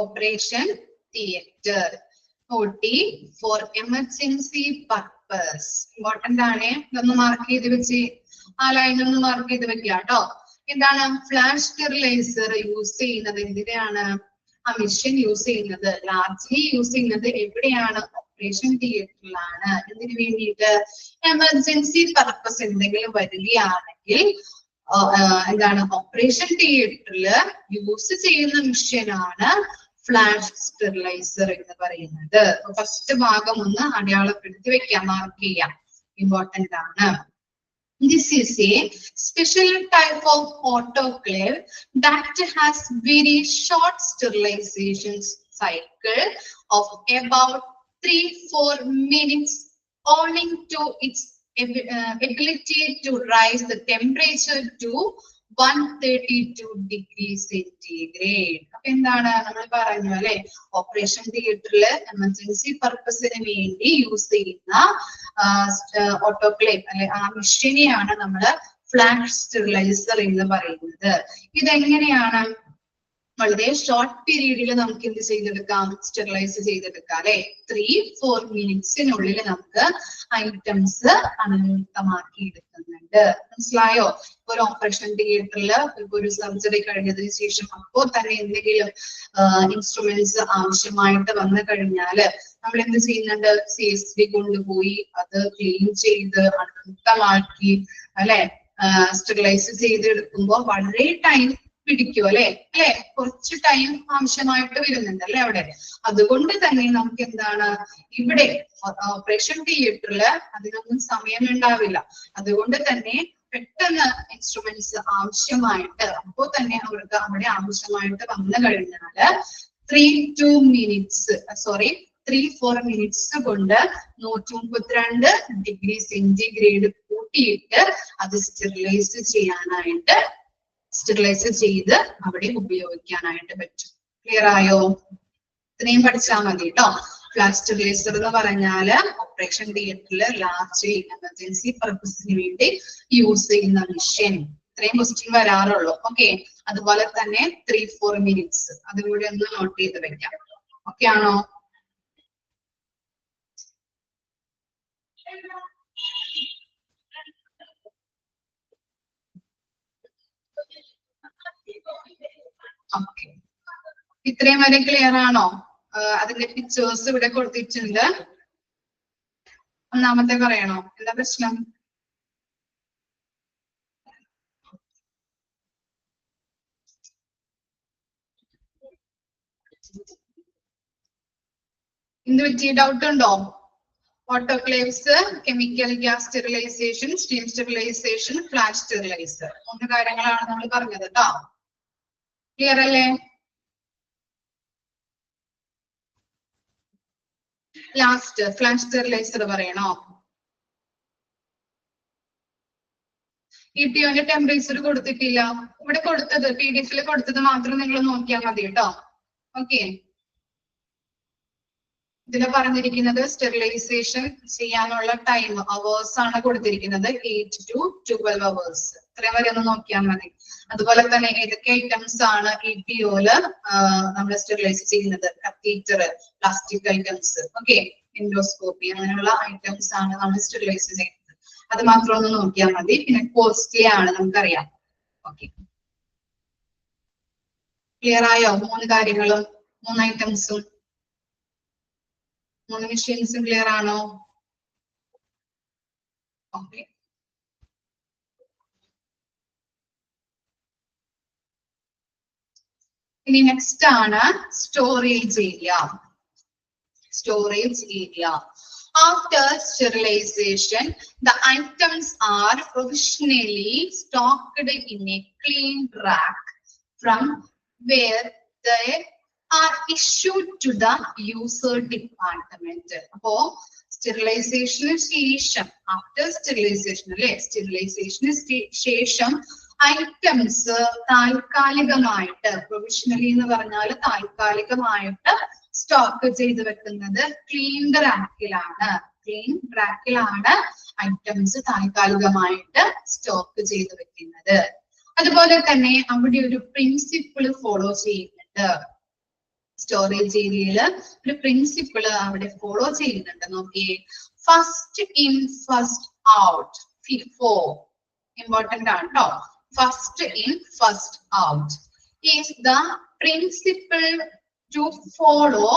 Operation theatre. OT for emergency purpose. Important ആണ്, ഇതൊന്ന് മാർക്ക് ചെയ്ത് വെച്ച് ആ ലൈൻ ഒന്ന് മാർക്ക് ചെയ്ത് വെക്കുക കേട്ടോ. എന്താണ് ഫ്ലാഷ് സ്റ്റെറിലൈസർ യൂസ് ചെയ്യുന്നത്? എന്തിനാണ് ആ മെഷീൻ യൂസ് ചെയ്യുന്നത്? ലാർജ്ലി യൂസ് ചെയ്യുന്നത് എവിടെയാണ്? ഓപ്പറേഷൻ തിയേറ്ററിലാണ്. എന്തിനു വേണ്ടിയിട്ട്? എമർജൻസി പർപ്പസ് എന്തെങ്കിലും വരികയാണെങ്കിൽ എന്താണ് ഓപ്പറേഷൻ തിയേറ്ററിൽ യൂസ് ചെയ്യുന്ന മെഷീനാണ് ഫ്ലാഷ് സ്റ്റെറിലൈസർ എന്ന് പറയുന്നത്. ഫസ്റ്റ് ഭാഗം ഒന്ന് അടയാളപ്പെടുത്തി വെക്കാം, മാർക്ക് ചെയ്യാം, ഇമ്പോർട്ടന്റ് ആണ്. This is a special type of autoclave that has very short sterilization cycle of about 3-4 minutes, owing to its ability to raise the temperature to 132 degree centigrade. അപ്പൊ എന്താണ് നമ്മൾ പറഞ്ഞു അല്ലെ, ഓപ്പറേഷൻ തിയേറ്ററിൽ എമർജൻസി പർപ്പസിന് വേണ്ടി യൂസ് ചെയ്യുന്ന ഓട്ടോക്ലേവ് അല്ലെ ആ മെഷീനെയാണ് നമ്മള് ഫ്ലാഷ് സ്റ്റെറിലൈസർ എന്ന് പറയുന്നത്. ഇതെങ്ങനെയാണ് വളരെ ഷോർട്ട് പീരീഡിൽ നമുക്ക് എന്ത് ചെയ്തെടുക്കാം, സ്റ്റെറിലൈസ് ചെയ്തെടുക്കാം അല്ലെ. 3-4 മിനിറ്റ്സിനുള്ളിൽ നമുക്ക് ഐറ്റംസ് അണുമുക്തമാക്കി എടുക്കുന്നുണ്ട്. മനസ്സിലായോ? ഒരു ഓപ്പറേഷൻ തിയേറ്ററിൽ ഒരു സർജറി കഴിഞ്ഞതിന് ശേഷം അപ്പോൾ തന്നെ എന്തെങ്കിലും ഇൻസ്ട്രുമെന്റ്സ് ആവശ്യമായിട്ട് വന്നു കഴിഞ്ഞാല് നമ്മൾ എന്ത് ചെയ്യുന്നുണ്ട്, CSD കൊണ്ടുപോയി അത് ക്ലീൻ ചെയ്ത് അണുമുക്തമാക്കി അല്ലെ സ്റ്റെറിലൈസ് ചെയ്തെടുക്കുമ്പോൾ വളരെ ടൈം പിടിക്കും അല്ലെ. കുറച്ച് ടൈം ആവശ്യമായിട്ട് വരുന്നുണ്ട് അല്ലെ അവിടെ. അതുകൊണ്ട് തന്നെ നമുക്ക് എന്താണ് ഇവിടെ ഓപ്പറേഷൻ തിയേറ്ററിൽ അതിനൊന്നും സമയം ഉണ്ടാവില്ല. അതുകൊണ്ട് തന്നെ പെട്ടെന്ന് ഇൻസ്ട്രുമെന്റ്സ് ആവശ്യമായിട്ട് അപ്പോൾ തന്നെ അവർക്ക് അവിടെ ആവശ്യമായിട്ട് വന്നു കഴിഞ്ഞാല് 3-4 മിനിറ്റ്സ് കൊണ്ട് 132 ഡിഗ്രി സെന്റിഗ്രേഡ് കൂട്ടിയിട്ട് അത് സ്റ്റെറിലൈസ് ചെയ്ത് അവിടെ ഉപയോഗിക്കാനായിട്ട് പറ്റും. ക്ലിയർ ആയോ? ഇത്രയും പഠിച്ചാൽ മതി കേട്ടോ. ഫ്ലാഷ് സ്റ്റെറിലൈസർ എന്ന് പറഞ്ഞാല് ഓപ്പറേഷൻ തിയേറ്ററിൽ ലാർജ് എമർജൻസി പർപ്പസിന് വേണ്ടി യൂസ് ചെയ്യുന്ന മെഷീൻ. ഇത്രയും ക്വസ്റ്റ്യൻ വരാറുള്ളൂ. ഓക്കെ, അതുപോലെ തന്നെ 3-4 മിനിറ്റ്സ് അതും കൂടി ഒന്ന് നോട്ട് ചെയ്ത് വെക്കാം. ഓക്കെ ആണോ? ഓക്കെ, ഇത്രയും വരെ ക്ലിയർ ആണോ? അതിന്റെ പിക്ചേഴ്സ് ഇവിടെ കൊടുത്തിട്ടുണ്ട്. ഒന്നാമത്തെ പറയണോ? എന്താ പ്രശ്നം? എന്ത് പറ്റി? ഡൗട്ട് ഉണ്ടോ? Autoclaves, chemical gas sterilization, steam sterilization, flash sterilizer, 3 കാര്യങ്ങളാണ് നമ്മൾ പറഞ്ഞത് കേട്ടോ. ക്ലിയർ അല്ലേ? ലാസ്റ്റ് ഫ്ലാഷ് സ്റ്റെറിലൈസർ പറയണോ? ETOന്റെ ടെമ്പറേച്ചർ കൊടുത്തിട്ടില്ല. ഇവിടെ കൊടുത്തത് PDF കൊടുത്തത് മാത്രം നിങ്ങൾ നോക്കിയാൽ മതി കേട്ടോ. ഓക്കെ, ഇതിൽ പറഞ്ഞിരിക്കുന്നത് സ്റ്റെറിലൈസേഷൻ ചെയ്യാനുള്ള ടൈം അവേഴ്സ് ആണ് കൊടുത്തിരിക്കുന്നത്. 8 to 12 hours. ഇത്രയും വരെ ഒന്ന് നോക്കിയാൽ മതി. അതുപോലെ തന്നെ ഏതൊക്കെ ഐറ്റംസ് ആണ് ETOയില് നമ്മൾ സ്റ്റെറിലൈസ് ചെയ്യുന്നത്? Catheter, plastic items, okay, endoscopy, അങ്ങനെയുള്ള ഐറ്റംസ് ആണ് നമ്മൾ സ്റ്റെറിലൈസ് ചെയ്യുന്നത്. അത് മാത്രം ഒന്ന് നോക്കിയാൽ മതി. പിന്നെ കോസ്റ്റ്ലി ആണ്, നമുക്കറിയാം. ഓക്കെ, ക്ലിയർ ആയോ? 3 കാര്യങ്ങളും 3 ഐറ്റംസും 3 മെഷീൻസും ക്ലിയർ ആണോ? ഓക്കെ, ഇനി നെക്സ്റ്റ് ആണ് storage area. Storage area. After sterilization, the items are provisionally stocked in a clean rack from where they are issued to the user department. അപ്പോ സ്റ്റെറിലൈസേഷന് ശേഷം, ആഫ്റ്റർ സ്റ്റെറിലൈസേഷൻ അല്ലെ, സ്റ്റെറിലൈസേഷന് ശേഷം ഐറ്റംസ് താൽക്കാലികമായിട്ട്, പ്രൊവിഷണലി എന്ന് പറഞ്ഞാൽ താൽക്കാലികമായിട്ട് സ്റ്റോക്ക് ചെയ്ത് വെക്കുന്നത് ക്ലീൻ റാക്കിലാണ്. ഐറ്റംസ് താൽക്കാലികമായിട്ട് സ്റ്റോക്ക് ചെയ്ത് വെക്കുന്നത്. അതുപോലെ തന്നെ അവിടെ ഒരു പ്രിൻസിപ്പിൾ ഫോളോ ചെയ്യുന്നുണ്ട്. സ്റ്റോറേജ് ഏരിയയിൽ ഒരു പ്രിൻസിപ്പിൾ അവിടെ ഫോളോ ചെയ്യുന്നുണ്ട്. നോക്കിയേ, first in first out. Important ആണ് കേട്ടോ. First in first out is the principle to follow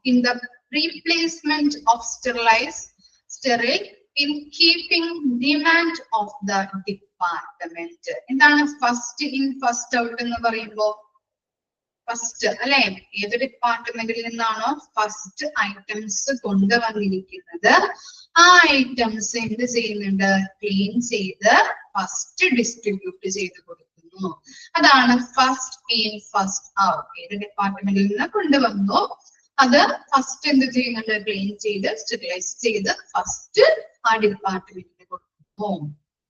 in the replacement of sterile in keeping demand of the department. എന്താണ് ഫസ്റ്റ് ഇൻ ഫസ്റ്റ് ഔട്ട് എന്ന് പറയുമ്പോൾ? First അല്ലെ, ഏത് ഡിപ്പാർട്ട്മെന്റിൽ നിന്നാണോ ഫസ്റ്റ് ഐറ്റംസ് കൊണ്ടുവന്നിരിക്കുന്നത് ആ ഐറ്റംസ് എന്ത് ചെയ്യുന്നുണ്ട്? ക്ലീൻ ചെയ്ത് ഫസ്റ്റ് ഡിസ്ട്രിബ്യൂട്ട് ചെയ്ത് കൊടുക്കുന്നു. അതാണ് ഫസ്റ്റ് ഇൻ ഫസ്റ്റ് ഔട്ട്. ഏത് ഡിപ്പാർട്ട്മെന്റിൽ നിന്ന് കൊണ്ടുവന്നു അത് ഫസ്റ്റ് എന്ത് ചെയ്യുന്നുണ്ട്? ക്ലീൻ ചെയ്ത് സ്റ്റെറിലൈസ് ചെയ്ത് ഫസ്റ്റ് ആ ഡിപ്പാർട്ട്മെന്റിന് കൊടുക്കുന്നു.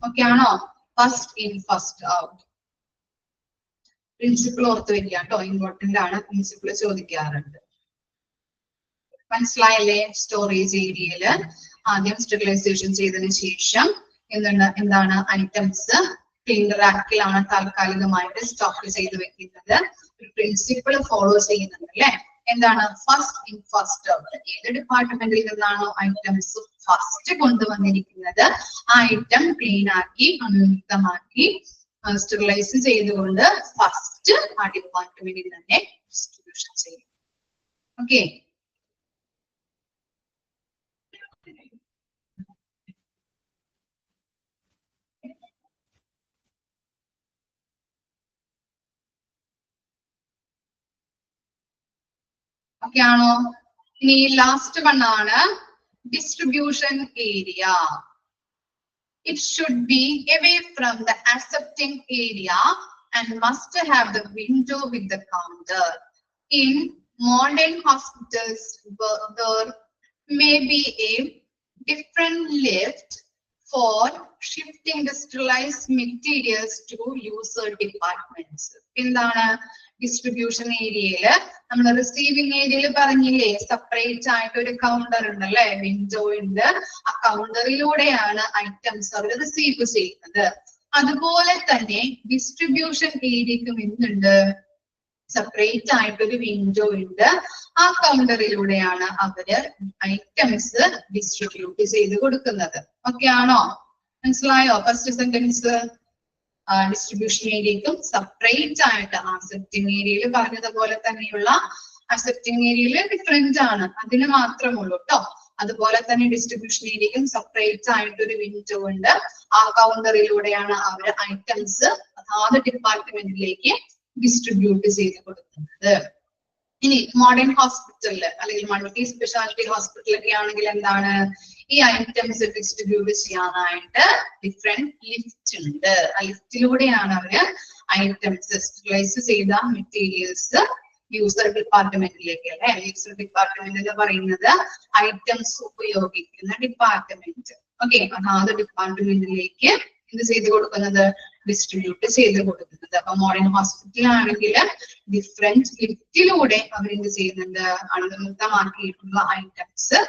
ഓക്കെ ആണോ? First in first out. Principle ഓർത്ത് വെക്കുക കേട്ടോ, ഇമ്പോർട്ടന്റ് ആണ്, പ്രിൻസിപ്പിൾ ചോദിക്കാറുണ്ട്. മനസ്സിലായല്ലേ? സ്റ്റോറേജ് ഏരിയയില് ആദ്യം സ്റ്റെറിലൈസേഷൻ ചെയ്തതിനു ശേഷം എന്താണ് ഐറ്റംസ് ക്ലീൻ റാക്കിലാണ് താൽക്കാലികമായിട്ട് സ്റ്റോക്ക് ചെയ്ത് വെക്കുന്നത്. ഒരു പ്രിൻസിപ്പിൾ ഫോളോ ചെയ്യുന്നുണ്ട് അല്ലെ? എന്താണ്? First in first out. ഏത് ഡിപ്പാർട്ട്മെന്റിൽ നിന്നാണോ ഐറ്റംസ് ഫസ്റ്റ് കൊണ്ടുവന്നിരിക്കുന്നത് ആ ഐറ്റം ക്ലീൻ ആക്കി അണുമുക്തമാക്കി സ്റ്റെറിലൈസ് ചെയ്തുകൊണ്ട് ഫസ്റ്റ് ആ ഡിപ്പാർട്ട്മെന്റിൽ തന്നെ ഡിസ്ട്രിബ്യൂഷൻ ചെയ്യും. ഓക്കെ, ഓക്കെ ആണോ? ഇനി ലാസ്റ്റ് വൺ ആണ് distribution area. It should be away from the accepting area and must have the window with the counter. In modern hospitals, there may be a different lift for shifting the sterilized materials to user departments. എന്താണ് distribution ഏരിയയില് നമ്മൾ receiving ഏരിയയിൽ പറഞ്ഞില്ലേ separate ആയിട്ട് ഒരു counter ഉണ്ട് അല്ലെ, window ഉണ്ട്. ആ കൗണ്ടറിലൂടെയാണ് ഐറ്റംസ് അവർ റിസീവ് ചെയ്യുന്നത്. അതുപോലെ തന്നെ ഡിസ്ട്രിബ്യൂഷൻ ഏരിയക്കും എന്തുണ്ട്? സെപ്പറേറ്റ് ആയിട്ടൊരു വിൻഡോ ഉണ്ട്. ആ കൗണ്ടറിലൂടെയാണ് അവര് ഐറ്റംസ് ഡിസ്ട്രിബ്യൂട്ട് ചെയ്ത് കൊടുക്കുന്നത്. ഓക്കെ ആണോ? മനസ്സിലായോ? ഫസ്റ്റ് സെന്റൻസ് ഡിസ്ട്രിബ്യൂഷൻ ഏരിയക്കും സെപ്പറേറ്റ് ആയിട്ട് അക്സെപ്റ്റിംഗ് ഏരിയയിൽ പറഞ്ഞതുപോലെ തന്നെയുള്ള അക്സെപ്റ്റിംഗ് ഏരിയയിൽ ഡിഫറൻറ്റ് ആണ്, അതിന് മാത്രമുള്ളൂ കേട്ടോ. അതുപോലെ തന്നെ ഡിസ്ട്രിബ്യൂഷൻ ഏരിയക്കും സെപ്പറേറ്റ് ആയിട്ട് ഒരു വിൻഡോ ഉണ്ട്. ആ കൗണ്ടറിലൂടെയാണ് അവർ ഐറ്റംസ് അതാത് ഡിപ്പാർട്ട്മെന്റിലേക്ക് ഡിസ്ട്രിബ്യൂട്ട് ചെയ്ത് കൊടുക്കുന്നത്. ഇനി മോഡേൺ ഹോസ്പിറ്റലില് അല്ലെങ്കിൽ മൾട്ടി സ്പെഷ്യാലിറ്റി ഹോസ്പിറ്റലൊക്കെ ആണെങ്കിൽ എന്താണ്? ഈ ഐറ്റംസ് ഡിസ്ട്രിബ്യൂട്ട് ചെയ്യാനായിട്ട് ഡിഫറെന്റ് ലിഫ്റ്റ് ഉണ്ട്. ആ ലിഫ്റ്റിലൂടെയാണ് അവര് ഐറ്റംസ് സ്റ്റെറിലൈസ് ചെയ്ത മെറ്റീരിയൽസ് യൂസർ ഡിപ്പാർട്ട്മെന്റിലേക്ക് അല്ലെ. യൂസർ ഡിപ്പാർട്ട്മെന്റ് എന്ന് പറയുന്നത് ഐറ്റംസ് ഉപയോഗിക്കുന്ന ഡിപ്പാർട്ട്മെന്റ്. ഓക്കെ, അതാത് ഡിപ്പാർട്ട്മെന്റിലേക്ക് എന്ത് ചെയ്ത് കൊടുക്കുന്നത്? ഡിസ്ട്രിബ്യൂട്ട് ചെയ്ത് കൊടുക്കുന്നത്. അപ്പൊ മോഡേൺ ഹോസ്പിറ്റലാണെങ്കിൽ ഡിഫറെന്റ് ലിഫ്റ്റിലൂടെ അവരെന്ത് ചെയ്യുന്നുണ്ട്? അണുമുക്തമാക്കിയിട്ടുള്ള ഐറ്റംസ്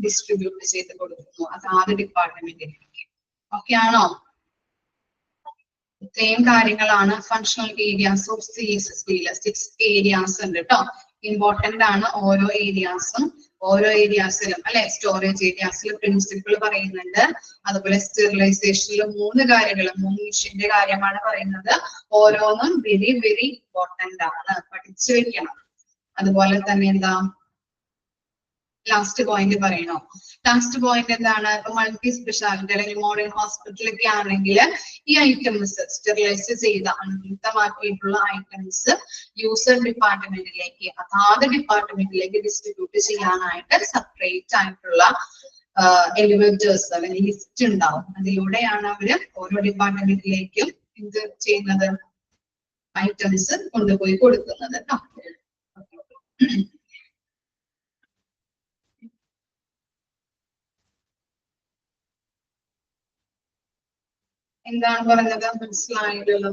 ഡിസ്ട്രിബ്യൂട്ട് ചെയ്ത് കൊടുക്കുന്നു അതാത് ഡിപ്പാർട്ട്മെന്റിലേക്ക്. ഓക്കെ ആണോ? ഇത്രയും കാര്യങ്ങളാണ് ഫങ്ഷണൽ ഏരിയാസ് ഓഫ് CSSDയിൽ. 6 ഏരിയാസ് ഉണ്ട് കേട്ടോ. ഇമ്പോർട്ടന്റ് ആണ് ഓരോ ഏരിയാസും. ഓരോ ഏരിയാസിലും അല്ലെ, സ്റ്റോറേജ് ഏരിയാസിൽ പ്രിൻസിപ്പിൾ പറയുന്നുണ്ട്. അതുപോലെ സ്റ്റെറിലൈസേഷനിൽ 3 കാര്യങ്ങൾ, 3 വിഷയത്തിന്റെ കാര്യമാണ് പറയുന്നത്. ഓരോന്നും വെരി വെരി ഇമ്പോർട്ടന്റ് ആണ്, പഠിച്ചു വെക്കണം. അതുപോലെ തന്നെ എന്താ ലാസ്റ്റ് പോയിന്റ് പറയണോ? ലാസ്റ്റ് പോയിന്റ് എന്താണ്? മൾട്ടി സ്പെഷ്യാലിറ്റി അല്ലെങ്കിൽ മോഡേൺ ഹോസ്പിറ്റലൊക്കെ ആണെങ്കിൽ ഈ ഐറ്റംസ് സ്റ്റെറിലൈസ് ചെയ്ത അണുമുക്തമാക്കിയിട്ടുള്ള ഐറ്റംസ് യൂസർ ഡിപ്പാർട്ട്മെന്റിലേക്ക് അതാത് ഡിപ്പാർട്ട്മെന്റിലേക്ക് ഡിസ്ട്രിബ്യൂട്ട് ചെയ്യാനായിട്ട് സെപ്പറേറ്റ് ആയിട്ടുള്ള എലിവേറ്റേഴ്സ് അല്ലെങ്കിൽ ലിസ്റ്റ് ഉണ്ടാവും. അതിലൂടെയാണ് അവര് ഓരോ ഡിപ്പാർട്ട്മെന്റിലേക്കും എന്ത് ചെയ്യുന്നത്? ഐറ്റംസ് കൊണ്ടുപോയി കൊടുക്കുന്നത് കേട്ടോ. എന്താണ് പറഞ്ഞത്? മനസ്സിലായല്ലോ?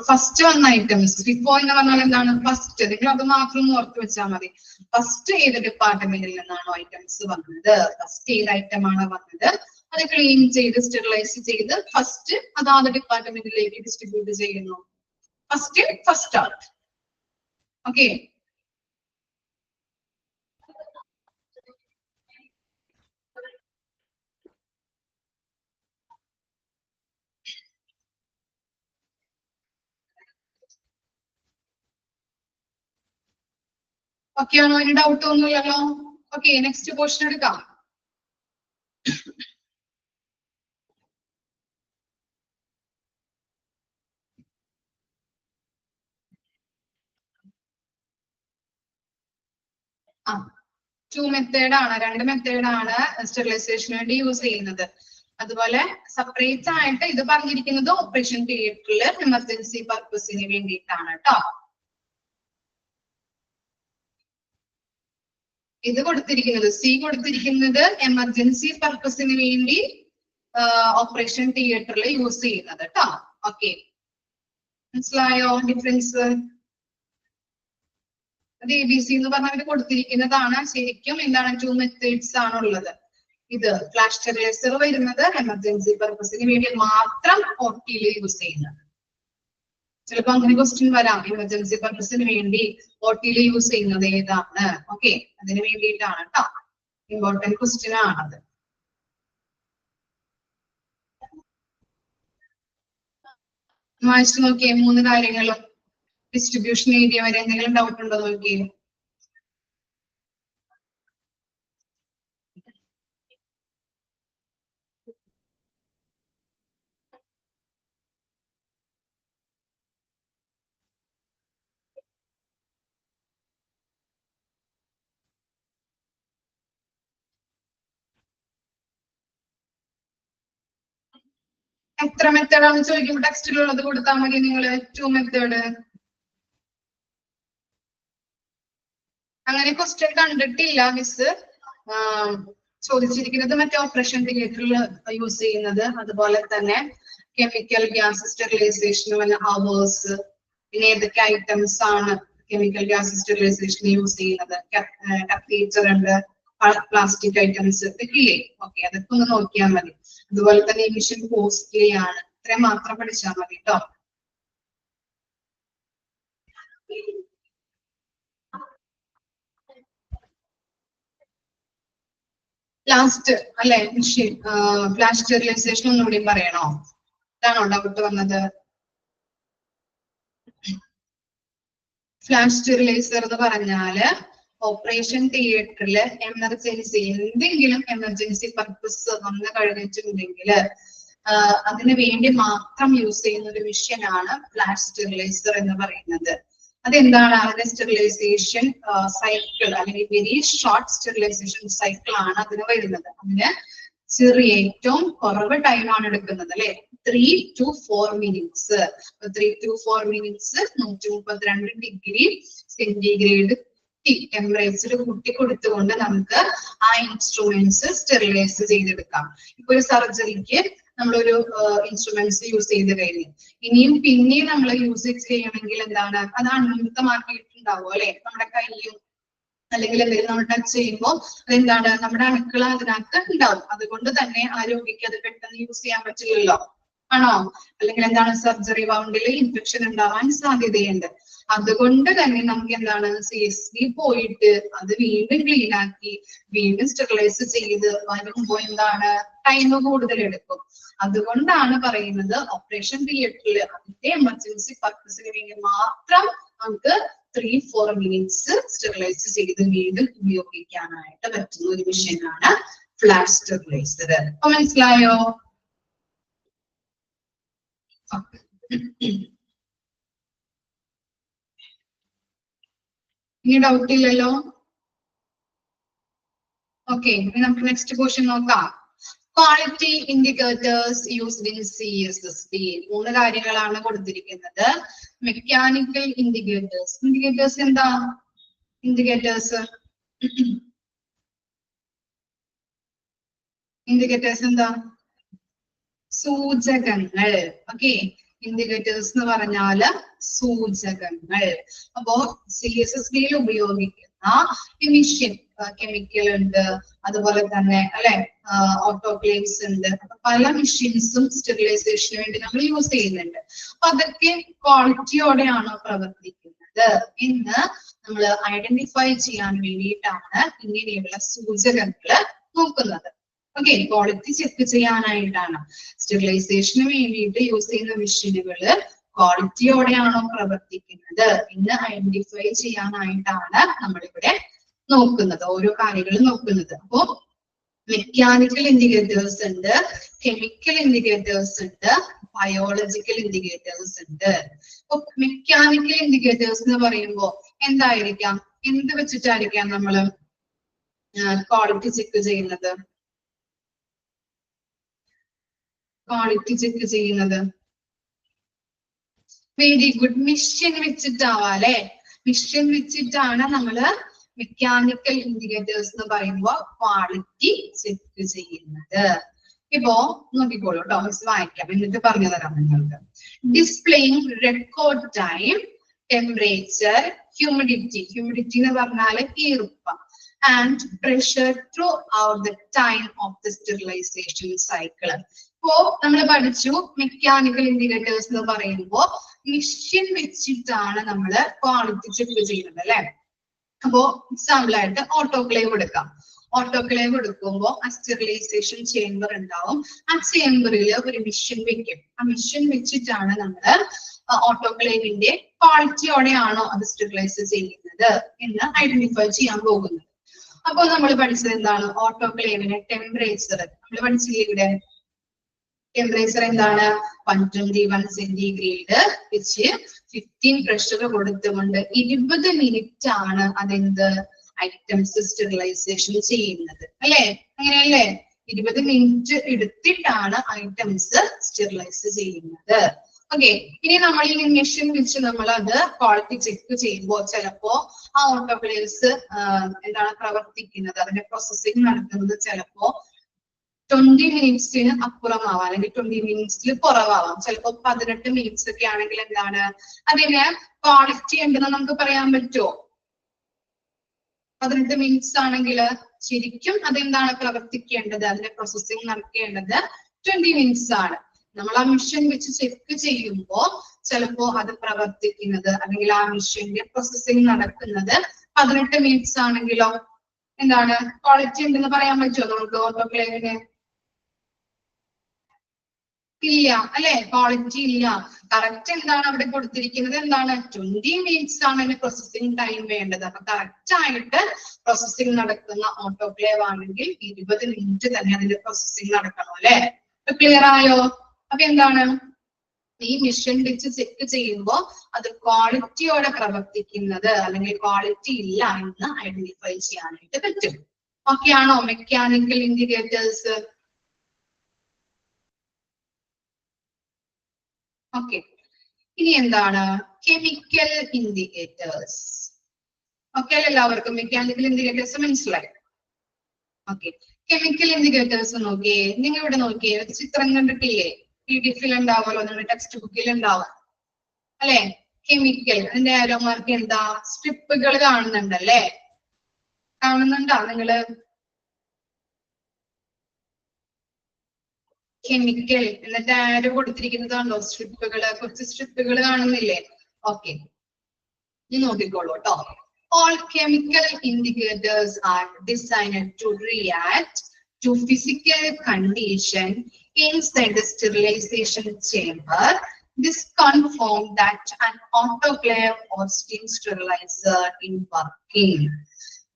ഫസ്റ്റ് വന്ന ഐറ്റംസ് FIFO എന്ന് പറഞ്ഞാൽ എന്താണ്? ഫസ്റ്റ്. നിങ്ങൾ അത് മാത്രം ഓർത്ത് വെച്ചാൽ മതി. ഫസ്റ്റ് ഏത് ഡിപ്പാർട്ട്മെന്റിൽ നിന്നാണോ ഐറ്റംസ് വന്നത്, ഫസ്റ്റ് ഏത് ഐറ്റം ആണ് വന്നത്, അത് ക്ലീൻ ചെയ്ത് സ്റ്റെറിലൈസ് ചെയ്ത് ഫസ്റ്റ് അതാത് ഡിപ്പാർട്ട്മെന്റിലേക്ക് ഡിസ്ട്രിബ്യൂട്ട് ചെയ്യുന്നു. First out. ഓക്കെ, ഓക്കെ ആണോ? അതിന് ഡൗട്ട് ഒന്നുമില്ലല്ലോ? ഓക്കെ, നെക്സ്റ്റ് പോർഷൻ എടുക്കാം. ടു മെത്തേഡ് ആണ്, 2 മെത്തേഡാണ് സ്റ്റെറിലൈസേഷന് വേണ്ടി യൂസ് ചെയ്യുന്നത്. അതുപോലെ സെപ്പറേറ്റ് ആയിട്ട് ഇത് പറഞ്ഞിരിക്കുന്നത് ഓപ്പറേഷൻ തിയേറ്ററിൽ എമർജൻസി പർപ്പസിന് വേണ്ടിയിട്ടാണ് കേട്ടോ. ഇത് കൊടുത്തിരിക്കുന്നത് C കൊടുത്തിരിക്കുന്നത് എമർജൻസി പർപ്പസിന് വേണ്ടി ഓപ്പറേഷൻ തിയേറ്ററിൽ യൂസ് ചെയ്യുന്നത് കേട്ടോ. ഓക്കെ, മനസ്സിലായോ ഡിഫറൻസ്? അത് ABC എന്ന് പറഞ്ഞാൽ കൊടുത്തിരിക്കുന്നതാണ്. ശരിക്കും എന്താണ് 2 മെത്തേഡ്സ് ആണുള്ളത്. ഇത് ഫ്ലാഷ് സ്റ്റെറിലൈസർ വരുന്നത് എമർജൻസി പർപ്പസിന് വേണ്ടി മാത്രം OT-യിൽ യൂസ് ചെയ്യുന്നത്. ചിലപ്പോ അങ്ങനെ ക്വസ്റ്റ്യൻ വരാം, എമർജൻസി പർപ്പസിന് വേണ്ടി OT-യിൽ യൂസ് ചെയ്യുന്നത് ഏതാണ്? ഓക്കെ, അതിന് വേണ്ടിയിട്ടാണ് കേട്ടോ. ഇമ്പോർട്ടന്റ് ക്വസ്റ്റ്യൻ ആണത്. വായിച്ചു നോക്കിയേ 3 കാര്യങ്ങളും. ഡിസ്ട്രിബ്യൂഷൻ ഏരിയ വരെ എന്തെങ്കിലും ഡൗട്ട് ഉണ്ടോ നോക്കിയേ. എത്ര മെത്തേഡ് ആണെന്ന് ചോദിക്കുമ്പോൾ ടെക്സ്റ്റിലുള്ളത് കൊടുത്താൽ മതി നിങ്ങൾ. 2 മെത്തേഡ്. അങ്ങനെ ക്വസ്റ്റ്യൻ കണ്ടിട്ടില്ല മിസ്. ചോദിച്ചിരിക്കുന്നത് മറ്റേ ഓപ്പറേഷൻ തിയേറ്ററിൽ യൂസ് ചെയ്യുന്നത്, അതുപോലെ തന്നെ കെമിക്കൽ ഗ്യാസ് സ്റ്റെറിലൈസേഷൻ അവേഴ്സ്, പിന്നെ ഏതൊക്കെ ഐറ്റംസ് ആണ് കെമിക്കൽ ഗ്യാസ് സ്റ്റെറിലൈസേഷൻ യൂസ് ചെയ്യുന്നത്, കത്തീറ്റർ ഉണ്ട്, പ്ലാസ്റ്റിക് ഐറ്റംസ് ഇതൊക്കെ ഇല്ലേ. ഓക്കെ, അതൊക്കെ ഒന്ന് നോക്കിയാൽ മതി. അതുപോലെ തന്നെ എമിഷൻ കോസ്റ്റ്ലി ആണ്. ഇത്രയും മാത്രം പഠിച്ചാൽ മതി കേട്ടോ. ലാസ്റ്റ് അല്ലെ മെഷീൻ ഫ്ലാഷ് സ്റ്റെറിലൈസേഷൻ ഒന്നുകൂടി പറയണോ? ഇതാണോ ഡൗട്ട് വന്നത്? ഫ്ലാഷ് സ്റ്റെറിലൈസർ എന്ന് പറഞ്ഞാല് ഓപ്പറേഷൻ തിയേറ്ററിൽ എമർജൻസി, എന്തെങ്കിലും എമർജൻസി പർപ്പസ് വന്നു കഴിഞ്ഞിട്ടുണ്ടെങ്കിൽ അതിന് വേണ്ടി മാത്രം യൂസ് ചെയ്യുന്ന ഒരു മെഷീനാണ് ഫ്ലാഷ് സ്റ്റെറിലൈസർ എന്ന് പറയുന്നത്. അതെന്താണ്? അതിന്റെ സ്റ്റെറിലൈസേഷൻ സൈക്കിൾ അല്ലെങ്കിൽ വെരി ഷോർട്ട് സ്റ്റെറിലൈസേഷൻ സൈക്കിൾ ആണ് അതിന് വരുന്നത്. അതിന് ചെറിയ ഏറ്റവും കുറവ് ടൈമാണ് എടുക്കുന്നത് അല്ലെ, 3 to 4 minutes. 3 to 4 minutes 132 degree centigrade temperature കൂട്ടി കൊടുത്തുകൊണ്ട് നമുക്ക് ആ ഇൻസ്ട്രുമെന്റ്സ് സ്റ്റെറിലൈസ് ചെയ്തെടുക്കാം. ഇപ്പൊ ഒരു സർജറിക്ക് നമ്മളൊരു ഇൻസ്ട്രുമെന്റ്സ് യൂസ് ചെയ്ത് കഴിഞ്ഞു, ഇനിയും പിന്നെയും നമ്മൾ യൂസ് ചെയ്യണമെങ്കിൽ എന്താണ്, അത് അണുമുക്തമാക്കിയിട്ടുണ്ടാവും അല്ലെ. നമ്മുടെ കൈയും അല്ലെങ്കിൽ എന്തെങ്കിലും നമ്മൾ ടച്ച് ചെയ്യുമ്പോൾ അതെന്താണ്, നമ്മുടെ അണുക്കൾ അതിനകത്ത് ഉണ്ടാവും. അതുകൊണ്ട് തന്നെ ആ രോഗിക്ക് അത് പെട്ടെന്ന് യൂസ് ചെയ്യാൻ പറ്റില്ലല്ലോ, ആണോ? അല്ലെങ്കിൽ എന്താണ്, സർജറി വൗണ്ടിൽ ഇൻഫെക്ഷൻ ഉണ്ടാവാൻ സാധ്യതയുണ്ട്. അതുകൊണ്ട് തന്നെ നമുക്ക് എന്താണ്, CSD പോയിട്ട് അത് വീണ്ടും ക്ലീൻ ആക്കി വീണ്ടും സ്റ്റെറിലൈസ് ചെയ്ത് വരുമ്പോ എന്താണ്, ടൈം കൂടുതൽ എടുക്കും. അതുകൊണ്ടാണ് പറയുന്നത് ഓപ്പറേഷൻ തിയേറ്ററിൽ അതിന്റെ എമർജൻസി പർപ്പസിന് വേണ്ടി മാത്രം നമുക്ക് 3-4 മിനിറ്റ്സ് സ്റ്റെറിലൈസ് ചെയ്ത് വീണ്ടും ഉപയോഗിക്കാനായിട്ട് പറ്റുന്ന ഒരു മെഷീനാണ് ഫ്ലാഷ് സ്റ്റെറിലൈസർ. അപ്പൊ മനസ്സിലായോ? ഇനി ഡൗട്ട് ഇല്ലല്ലോ? ഓക്കെ, നമുക്ക് നെക്സ്റ്റ് ക്വസ്റ്റ്യൻ നോക്കാം. Quality indicators used in CSSD. 3 കാര്യങ്ങളാണ് കൊടുത്തിരിക്കുന്നത്. Mechanical indicators. ഇൻഡിക്കേറ്റേഴ്സ് എന്താ? ഇൻഡിക്കേറ്റേഴ്സ് എന്താ? സൂചകങ്ങൾ. ഓക്കെ, ഇൻഡിക്കേറ്റേഴ്സ് എന്ന് പറഞ്ഞാല് സൂചകങ്ങൾ. അപ്പോ CSSD-യിൽ ഉപയോഗിക്കുന്ന എമിഷൻ കെമിക്കൽ ഉണ്ട്, അതുപോലെ തന്നെ അല്ലെ ഓട്ടോക്ലേവ്സ് ഉണ്ട്. പല മെഷീൻസും സ്റ്റെറിലൈസേഷന് വേണ്ടി നമ്മൾ യൂസ് ചെയ്യുന്നുണ്ട്. അപ്പൊ അതൊക്കെ ക്വാളിറ്റിയോടെയാണോ പ്രവർത്തിക്കുന്നത് എന്ന് നമ്മൾ ഐഡന്റിഫൈ ചെയ്യാൻ വേണ്ടിയിട്ടാണ് ഇങ്ങനെയുള്ള സൂചകങ്ങൾ നോക്കുന്നത്. ഓക്കെ, ക്വാളിറ്റി ചെക്ക് ചെയ്യാനായിട്ടാണ്. സ്റ്റെറിലൈസേഷന് വേണ്ടിയിട്ട് യൂസ് ചെയ്യുന്ന മെഷീനുകള് ക്വാളിറ്റിയോടെയാണോ പ്രവർത്തിക്കുന്നത് എന്ന് ഐഡന്റിഫൈ ചെയ്യാനായിട്ടാണ് നമ്മളിവിടെ നോക്കുന്നത്, ഓരോ കാര്യങ്ങളും നോക്കുന്നത്. അപ്പോ മെക്കാനിക്കൽ ഇൻഡിക്കേറ്റേഴ്സ് ഉണ്ട്, കെമിക്കൽ ഇൻഡിക്കേറ്റേഴ്സ് ഉണ്ട്, ബയോളജിക്കൽ ഇൻഡിക്കേറ്റേഴ്സ് ഉണ്ട്. അപ്പൊ മെക്കാനിക്കൽ ഇൻഡിക്കേറ്റേഴ്സ് എന്ന് പറയുമ്പോൾ എന്തായിരിക്കാം, എന്ത് വെച്ചിട്ടായിരിക്കാം നമ്മള് ക്വാളിറ്റി ചെക്ക് ചെയ്യുന്നത്? വെരി ഗുഡ്, മിഷ്യൻ വെച്ചിട്ടാവാം അല്ലെ. മിഷ്യൻ വെച്ചിട്ടാണ് നമ്മള് മെക്കാനിക്കൽ ഇൻഡിക്കേറ്റേഴ്സ് എന്ന് പറയുമ്പോൾ ക്വാളിറ്റി ചെക്ക് ചെയ്യുന്നത്. ഇപ്പോ നോക്കിക്കോളൂ കേട്ടോ, മിസ് വായിക്കാം എന്നിട്ട് പറഞ്ഞു തരാം നിങ്ങൾക്ക്. Displaying record time, temperature, humidity എന്ന് പറഞ്ഞാൽ ഈർപ്പം, and pressure throughout the time of the sterilisation cycle. ഇപ്പോ നമ്മൾ പഠിച്ചു മെക്കാനിക്കൽ ഇൻഡിക്കേറ്റേഴ്സ് എന്ന് പറയുമ്പോൾ മെഷീൻ വെച്ചിട്ടാണ് നമ്മൾ ക്വാളിറ്റി ചെക്ക് ചെയ്യുന്നത് അല്ലെ. അപ്പോ എക്സാമ്പിൾ ആയിട്ട് ഓട്ടോക്ലേവ് എടുക്കാം. ഓട്ടോക്ലേവ് എടുക്കുമ്പോൾ ആ സ്റ്റെറിലൈസേഷൻ ചേംബർ ഉണ്ടാവും. ആ ചേംബറിൽ ഒരു മെഷീൻ വെക്കും. ആ മെഷീൻ വെച്ചിട്ടാണ് നമ്മൾ ഓട്ടോക്ലേവിന്റെ ക്വാളിറ്റിയോടെയാണോ അത് സ്റ്റെറിലൈസ് ചെയ്യുന്നത് എന്ന് ഐഡന്റിഫൈ ചെയ്യാൻ പോകുന്നത്. അപ്പോൾ നമ്മൾ പഠിച്ചത് എന്താണ്? ഓട്ടോക്ലേവിന്റെ ടെമ്പറേച്ചർ നമ്മൾ പഠിച്ചില്ലേ ഇവിടെ. ടെമ്പറേച്ചർ എന്താണ്? 121 സെന്റിഗ്രേഡ് വെച്ച് 15 പ്രഷർ കൊടുത്തുകൊണ്ട് 20 മിനിറ്റ് ആണ് അതെന്ത് ഐറ്റംസ് സ്റ്റെറിലൈസേഷൻ ചെയ്യുന്നത് അല്ലെ. അങ്ങനെയല്ലേ? 20 മിനിറ്റ് എടുത്തിട്ടാണ് ഐറ്റംസ് സ്റ്റെറിലൈസ് ചെയ്യുന്നത്. ഓക്കെ, ഇനി നമ്മൾ ഈ മെഷീൻ വെച്ച് നമ്മൾ അത് ക്വാളിറ്റി ചെക്ക് ചെയ്യുമ്പോൾ ചിലപ്പോ ആ ഓട്ടോക്ലേവ്സ് എന്താണ് പ്രവർത്തിക്കുന്നത്, അതിന്റെ പ്രോസസ്സിംഗ് നടക്കുന്നത് ചിലപ്പോ 20 മിനിറ്റ്സിന് അപ്പുറമാവാം, അല്ലെങ്കിൽ 20 മിനിറ്റ്സിൽ കുറവാവാം. ചിലപ്പോ 18 മിനിറ്റ്സ് ഒക്കെ ആണെങ്കിൽ എന്താണ് അതിന് ക്വാളിറ്റി ഉണ്ടെന്ന് നമുക്ക് പറയാൻ പറ്റുമോ? 18 മിനിറ്റ്സ് ആണെങ്കിൽ ശരിക്കും അതെന്താണ് പ്രവർത്തിക്കേണ്ടത്, അതിന്റെ പ്രോസസ്സിംഗ് നടക്കേണ്ടത് 20 മിനിറ്റ്സ് ആണ്. നമ്മൾ ആ മെഷീൻ വെച്ച് ചെക്ക് ചെയ്യുമ്പോൾ ചിലപ്പോ അത് പ്രവർത്തിക്കുന്നത് അല്ലെങ്കിൽ ആ മെഷീന്റെ പ്രോസസ്സിംഗ് നടക്കുന്നത് 18 മിനിറ്റ്സ് ആണെങ്കിലോ എന്താണ് ക്വാളിറ്റി ഉണ്ടെന്ന് പറയാൻ പറ്റുമോ നമുക്ക് ഓട്ടോക്ലേവിന്? ഇല്ല അല്ലെ, ക്വാളിറ്റി ഇല്ല. കറക്റ്റ് എന്താണ് അവിടെ കൊടുത്തിരിക്കുന്നത്, എന്താണ് 20 മിനിറ്റ്സ് ആണ് അതിന് പ്രോസസ്സിംഗ് ടൈം വേണ്ടത്. അപ്പൊ കറക്റ്റ് ആയിട്ട് പ്രോസസ്സിംഗ് നടക്കുന്ന ഓട്ടോക്ലേവ് ആണെങ്കിൽ 20 മിനിറ്റ് തന്നെ അതിന്റെ പ്രോസസ്സിംഗ് നടക്കണം അല്ലെ. ക്ലിയർ ആയോ? അപ്പൊ എന്താണ് ഈ മെഷീൻ വെച്ച് ചെക്ക് ചെയ്യുമ്പോൾ അത് ക്വാളിറ്റിയോടെ പ്രവർത്തിക്കുന്നത് അല്ലെങ്കിൽ ക്വാളിറ്റി ഇല്ല എന്ന് ഐഡന്റിഫൈ ചെയ്യാനായിട്ട് പറ്റും. ഓക്കെ ആണോ മെക്കാനിക്കൽ ഇൻഡിക്കേറ്റേഴ്സ്? ഓക്കെ, ഇനി എന്താണ് കെമിക്കൽ ഇൻഡിക്കേറ്റേഴ്സ്? ഓക്കെ അല്ല, എല്ലാവർക്കും മെക്കാനിക്കൽ ഇൻഡിക്കേറ്റേഴ്സ് മനസ്സിലായി? ഓക്കെ, കെമിക്കൽ ഇൻഡിക്കേറ്റേഴ്സ് നോക്കിയേ. നിങ്ങൾ ഇവിടെ നോക്കിയേ, ഒരു ചിത്രം കണ്ടിട്ടില്ലേ? PDF ഉണ്ടാവുമല്ലോ, നിങ്ങളുടെ ടെക്സ്റ്റ് ബുക്കിൽ ഉണ്ടാവും അല്ലെ. കെമിക്കൽ, അതിന്റെ ആരോ മാർക്ക് എന്താ? സ്ട്രിപ്പുകൾ കാണുന്നുണ്ടല്ലേ? കാണുന്നുണ്ടോ നിങ്ങള്? കെമിക്കൽ എന്നിട്ട് ആരോ കൊടുത്തിരിക്കുന്നതാണല്ലോ സ്ട്രിപ്പുകള്, കുറച്ച് സ്ട്രിപ്പുകൾ കാണുന്നില്ലേ? ഓക്കെ, ഇനി നോക്കിക്കോളൂ കേട്ടോ. All chemical indicators are designed to react to physical condition inside the sterilization chamber. This confirms that an autoclave or steam sterilizer is working.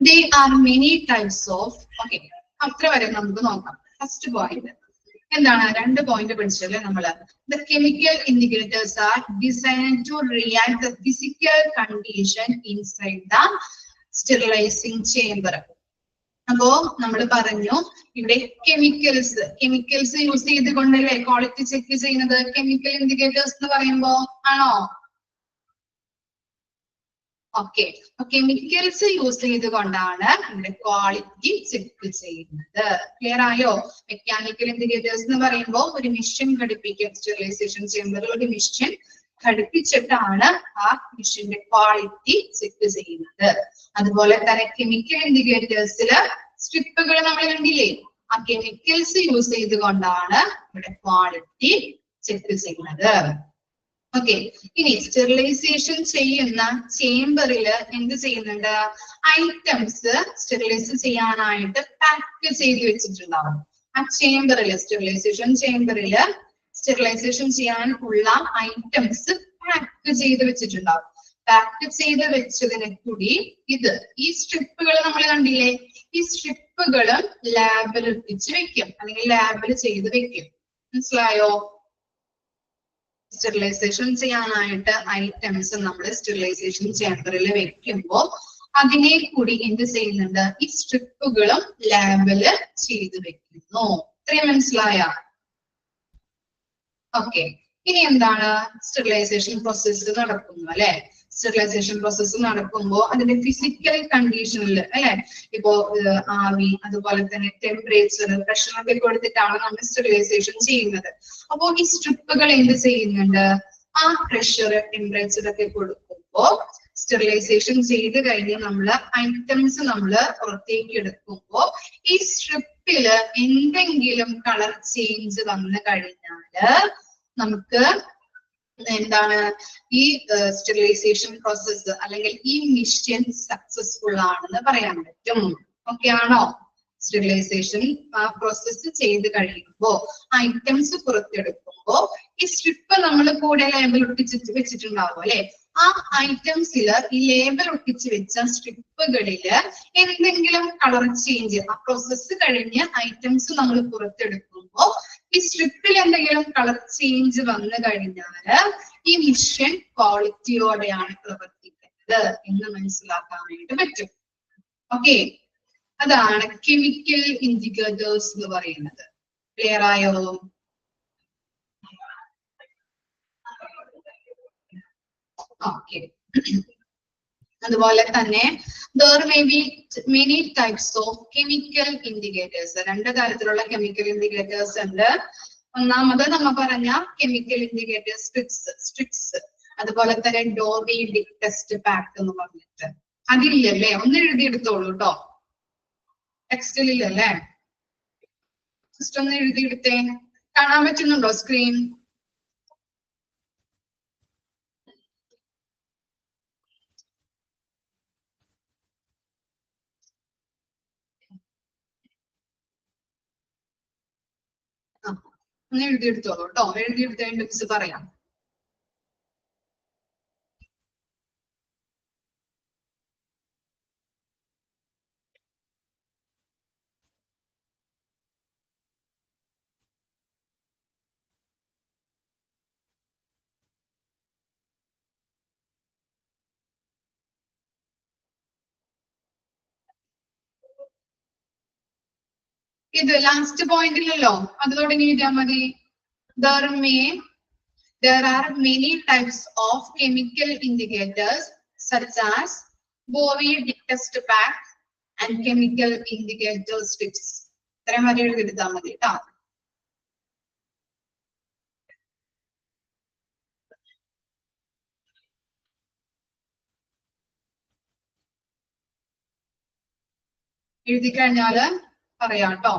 There are many types of. Okay, അത്ര വരെ നമുക്ക് നോക്കാം. First point എന്താണ്? 2 point പഠിച്ചല്ലേ നമ്മള്. The chemical indicators are designed to react the physical condition inside the sterilizing chamber. അപ്പോ നമ്മൾ പറഞ്ഞു ഇവിടെ കെമിക്കൽസ് യൂസ് ചെയ്തുകൊണ്ടല്ലേ ക്വാളിറ്റി ചെക്ക് ചെയ്യുന്നത് കെമിക്കൽ ഇൻഡിക്കേറ്റേഴ്സ് എന്ന് പറയുമ്പോ, ആണോ? ഓക്കെ, കെമിക്കൽസ് യൂസ് ചെയ്തുകൊണ്ടാണ് ഇവിടെ ക്വാളിറ്റി ചെക്ക് ചെയ്യുന്നത്. ക്ലിയർ ആയോ? മെക്കാനിക്കൽ ഇൻഡിക്കേറ്റേഴ്സ് എന്ന് പറയുമ്പോൾ ഒരു മെഷീൻ ഘടിപ്പിക്കും, സ്റ്റെറിലൈസേഷൻ ചേമ്പറിൽ ഒരു മെഷീൻ ഘടിപ്പിച്ചിട്ടാണ് ആ മെഷീന്റെ ക്വാളിറ്റി ചെക്ക് ചെയ്യുന്നത്. അതുപോലെ തന്നെ കെമിക്കൽ ഇൻഡിക്കേറ്റേഴ്സിൽ സ്ട്രിപ്പുകൾ നമ്മൾ കണ്ടില്ലേ? ആ കെമിക്കൽസ് യൂസ് ചെയ്തുകൊണ്ടാണ് ഇവിടെ ക്വാളിറ്റി ചെക്ക് ചെയ്യുന്നത്. ഓക്കെ, ഇനി സ്റ്റെറിലൈസേഷൻ ചെയ്യുന്ന ചേംബറിൽ എന്ത് ചെയ്യുന്നുണ്ട്? ഐറ്റംസ് സ്റ്റെറിലൈസ് ചെയ്യാനായിട്ട് പാക്ക് ചെയ്ത് വെച്ചിട്ടുണ്ടാവും. ആ ചേംബറിൽ സ്റ്റെറിലൈസേഷൻ ചേംബറിൽ സ്റ്റെറിലൈസേഷൻ ചെയ്യാൻ ഉള്ള ഐറ്റംസ് പാക്ക് ചെയ്ത് വെച്ചിട്ടുണ്ടാവും. പാക്ക് ചെയ്ത് വെച്ചതിനെ കൂടി ഈ സ്ട്രിപ്പുകൾ നമ്മൾ കണ്ടില്ലേ? ഈ സ്ട്രിപ്പുകൾ ലാബിൽ എത്തിച്ച് വെക്കും അല്ലെങ്കിൽ ലാബിൽ ചെയ്ത് വെക്കും. മനസ്സിലായോ? സ്റ്റെറിലൈസേഷൻ ചെയ്യാനായിട്ട് ഐറ്റംസ് നമ്മൾ സ്റ്റെറിലൈസേഷൻ ചേംബറിൽ വെക്കുമ്പോൾ അതിനെ കൂടി എന്ത് ചെയ്യുന്നുണ്ട്? ഈ സ്ട്രിപ്പുകളും ലാബില് ചെയ്ത് വെക്കുന്നു. ഇത്രയും മനസ്സിലായ? ഓക്കെ, ഇനി എന്താണ് സ്റ്റെറിലൈസേഷൻ പ്രോസസ്സ് നടക്കുന്നു അല്ലെ. സ്റ്റെറിലൈസേഷൻ പ്രോസസ്സ് നടക്കുമ്പോൾ അതിന്റെ ഫിസിക്കൽ കണ്ടീഷനിൽ അല്ലെ, ഇപ്പോ ആവി അതുപോലെ തന്നെ ടെമ്പറേച്ചർ പ്രഷർ ഒക്കെ കൊടുത്തിട്ടാണ് നമ്മൾ സ്റ്റെറിലൈസേഷൻ ചെയ്യുന്നത്. അപ്പോൾ ഈ സ്ട്രിപ്പുകൾ എന്ത് ചെയ്യുന്നുണ്ട്, ആ പ്രഷർ ടെമ്പറേച്ചർ ഒക്കെ കൊടുക്കുമ്പോ സ്റ്റെറിലൈസേഷൻ ചെയ്ത് കഴിഞ്ഞ് നമ്മള് ഐറ്റംസ് നമ്മള് പുറത്തേക്ക് എടുക്കുമ്പോ ഈ സ്ട്രിപ്പില് എന്തെങ്കിലും കളർ ചേഞ്ച് വന്നു കഴിഞ്ഞാല് നമുക്ക് എന്താണ് ഈ സ്റ്റെറിലൈസേഷൻ പ്രോസസ്സ് അല്ലെങ്കിൽ ഈ മിഷൻ സക്സസ്ഫുൾ ആണെന്ന് പറയാൻ പറ്റും. ഓക്കെ ആണോ? സ്റ്റെറിലൈസേഷൻ പ്രോസസ്സ് ചെയ്ത് കഴിയുമ്പോ ഐറ്റംസ് പുറത്തെടുക്കുമ്പോ ഈ സ്ട്രിപ്പ് നമ്മൾ കൂടെ ലേബൽ ഒട്ടിച്ച് വെച്ചിട്ടുണ്ടാവും അല്ലെ, ആ ഐറ്റംസില് ഈ ലേബൽ ഒട്ടിച്ച് വെച്ച സ്ട്രിപ്പുകളില് എന്തെങ്കിലും കളർ ചേഞ്ച് ആ പ്രോസസ്സ് കഴിഞ്ഞ് ഐറ്റംസ് നമ്മൾ പുറത്തെടുക്കുമ്പോ ഈ സ്ട്രിപ്പിൽ എന്തെങ്കിലും കളർ ചേഞ്ച് വന്നു കഴിഞ്ഞാല് ഈ മിഷൻ ക്വാളിറ്റിയോടെയാണ് പ്രവർത്തിക്കുന്നത് എന്ന് മനസ്സിലാക്കാനായിട്ട് പറ്റും. ഓക്കെ, അതാണ് കെമിക്കൽ ഇൻഡിക്കേറ്റേഴ്സ് എന്ന് പറയുന്നത്. ക്ലിയർ ആയോ? ഓക്കെ, അതുപോലെ തന്നെ there may be many types of chemical indicators. രണ്ട് തരത്തിലുള്ള കെമിക്കൽ ഇൻഡിക്കേറ്റേഴ്സ് ഉണ്ട്. ഒന്നാമത് നമ്മ പറഞ്ഞ കെമിക്കൽ ഇൻഡിക്കേറ്റേഴ്സ് സ്ട്രിക്സ്, അതുപോലെ തന്നെ ഡോവി ഡിക് ടെസ്റ്റ് പാക്ക് എന്ന് പറഞ്ഞിട്ട് അതില്ലല്ലേ, ഒന്ന് എഴുതിയെടുത്തോളൂ കേട്ടോ, ടെക്സ്റ്റിലല്ലേ, ജസ്റ്റ് ഒന്ന് എഴുതിയെടുത്തേ. കാണാൻ പറ്റുന്നുണ്ടോ സ്ക്രീൻ? ഒന്ന് എഴുതിയെടുത്തോളൂ കേട്ടോ, എഴുതിയെടുത്തതിന്റെ മിസ് പറയാം. ഇത് ലാസ്റ്റ് പോയിന്റിലല്ലോ, അത് തുടങ്ങി എഴുതിയാൽ മതി. There are many types of chemical indicators such as Bowie test pack and chemical indicator strips. ഇത്രയും വരെ എഴുതിയെടുത്താൽ മതി കേട്ടോ. എഴുതി കഴിഞ്ഞാല് പറയാം കേട്ടോ.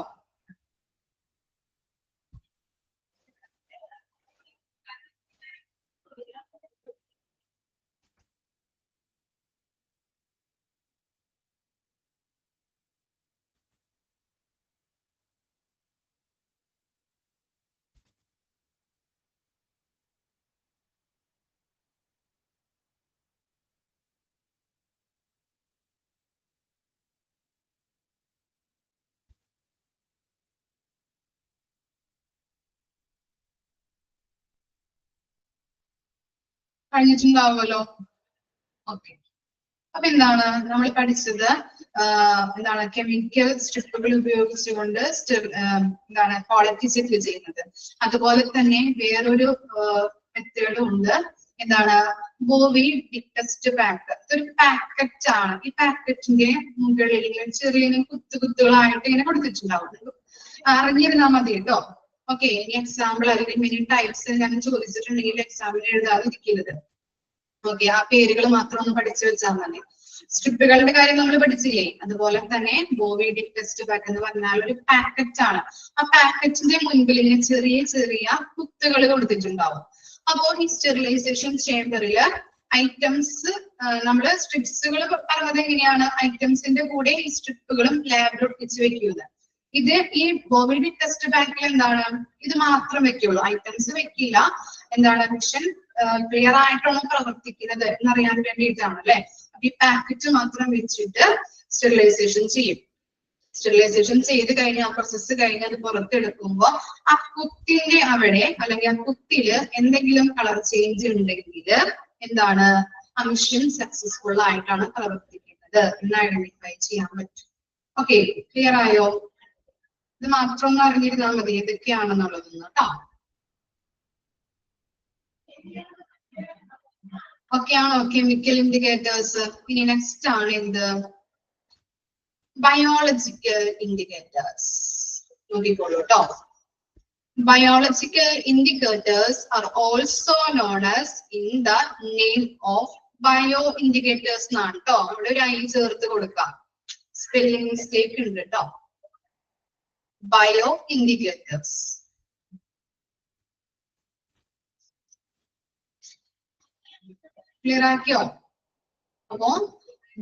കഴിഞ്ഞിട്ടുണ്ടാവുമല്ലോ. ഓക്കെ, അപ്പൊ എന്താണ് നമ്മൾ പഠിച്ചത്? എന്താണ് കെമിക്കൽ സ്ട്രിപ്പുകൾ ഉപയോഗിച്ചുകൊണ്ട് എന്താണ് ക്വാളിറ്റി ചെക്ക് ചെയ്യുന്നത്. അതുപോലെ തന്നെ വേറൊരു മെത്തേഡും ഉണ്ട്. എന്താണ് ബോവി ടെസ്റ്റ് പാക്ക്. ഇതൊരു പാക്കറ്റ് ആണ്. ഈ പാക്കറ്റിന്റെ മുകളിൽ ഇങ്ങനെ ചെറിയ കുത്തുകളായിട്ട് ഇങ്ങനെ കൊടുത്തിട്ടുണ്ടാവും. അറിഞ്ഞിരുന്നാൽ മതി കേട്ടോ. ഓക്കെ, ഇനി എക്സാമ്പിൾ അല്ലെങ്കിൽ മെനി ടൈപ്സ് ഞാൻ ചോദിച്ചിട്ടുണ്ടെങ്കിൽ എക്സാമ്പിൾ എഴുതാതിരിക്കരുത്. ഓക്കെ, ആ പേരുകൾ മാത്രം ഒന്ന് പഠിച്ചു വെച്ചാൽ മതി. സ്ട്രിപ്പുകളുടെ കാര്യം നമ്മൾ പഠിച്ചില്ലേ, അതുപോലെ തന്നെ ബോവി ടെസ്റ്റ് പാക്ക് എന്ന് പറഞ്ഞാൽ ഒരു പാക്കറ്റ് ആണ്. ആ പാക്കറ്റിന്റെ മുൻപിൽ ഇങ്ങനെ ചെറിയ ചെറിയ കുത്തുകൾ കൊടുത്തിട്ടുണ്ടാവും. അപ്പോൾ ഈ സ്റ്റെറിലൈസേഷൻ ചേമ്പറില് ഐറ്റംസ് നമ്മള് സ്ട്രിപ്സുകൾ പറഞ്ഞത് എങ്ങനെയാണ്, ഐറ്റംസിന്റെ കൂടെ ഈ സ്ട്രിപ്പുകളും ലാബിൽ ഒട്ടിച്ച് വെക്കുന്നത്. ഇത് ഈ ബോവി ടെസ്റ്റ് പാക്കിൽ എന്താണ്, ഇത് മാത്രം വെക്കുള്ളൂ, ഐറ്റംസ് വെക്കില്ല. എന്താണ് മിഷൻ ക്ലിയർ ആയിട്ടാണ് പ്രവർത്തിക്കുന്നത് എന്നറിയാൻ വേണ്ടിയിട്ടാണ് അല്ലെ. ഈ പാക്കറ്റ് മാത്രം വെച്ചിട്ട് സ്റ്റെറിലൈസേഷൻ ചെയ്യും. സ്റ്റെറിലൈസേഷൻ ചെയ്ത് കഴിഞ്ഞ് ആ പ്രോസസ്സ് കഴിഞ്ഞ് അത് പുറത്തെടുക്കുമ്പോ ആ കുത്തിന്റെ അവിടെ അല്ലെങ്കിൽ ആ കുത്തില് എന്തെങ്കിലും കളർ ചേഞ്ച് ഉണ്ടെങ്കിൽ എന്താണ്, ആ മിഷൻ സക്സസ്ഫുൾ ആയിട്ടാണ് പ്രവർത്തിക്കുന്നത് എന്ന് ഐഡന്റിഫൈ ചെയ്യാൻ പറ്റും. ഓക്കെ, ക്ലിയർ ആയോ? ഇത് മാത്രം ഒന്ന് അറിഞ്ഞിരുന്നാൽ മതി ഏതൊക്കെയാണെന്നുള്ളതൊന്ന് കേട്ടോ. ഓക്കെ ആണോ കെമിക്കൽ ഇൻഡിക്കേറ്റേഴ്സ്? ഇനി നെക്സ്റ്റ് ആണ് എന്ത്? Biological indicators. നോക്കിക്കോളൂ കേട്ടോ. Biological indicators are also known as in the name of bioindicators എന്നാണ് കേട്ടോ. അവിടെ ഒരു ഐ ചേർത്ത് കൊടുക്കാം. സ്പെല്ലിംഗ് മിസ്റ്റേക്ക് ഉണ്ട് കേട്ടോ. Bio indicators. ക്ലിയർ ആക്കിയോ? അപ്പോ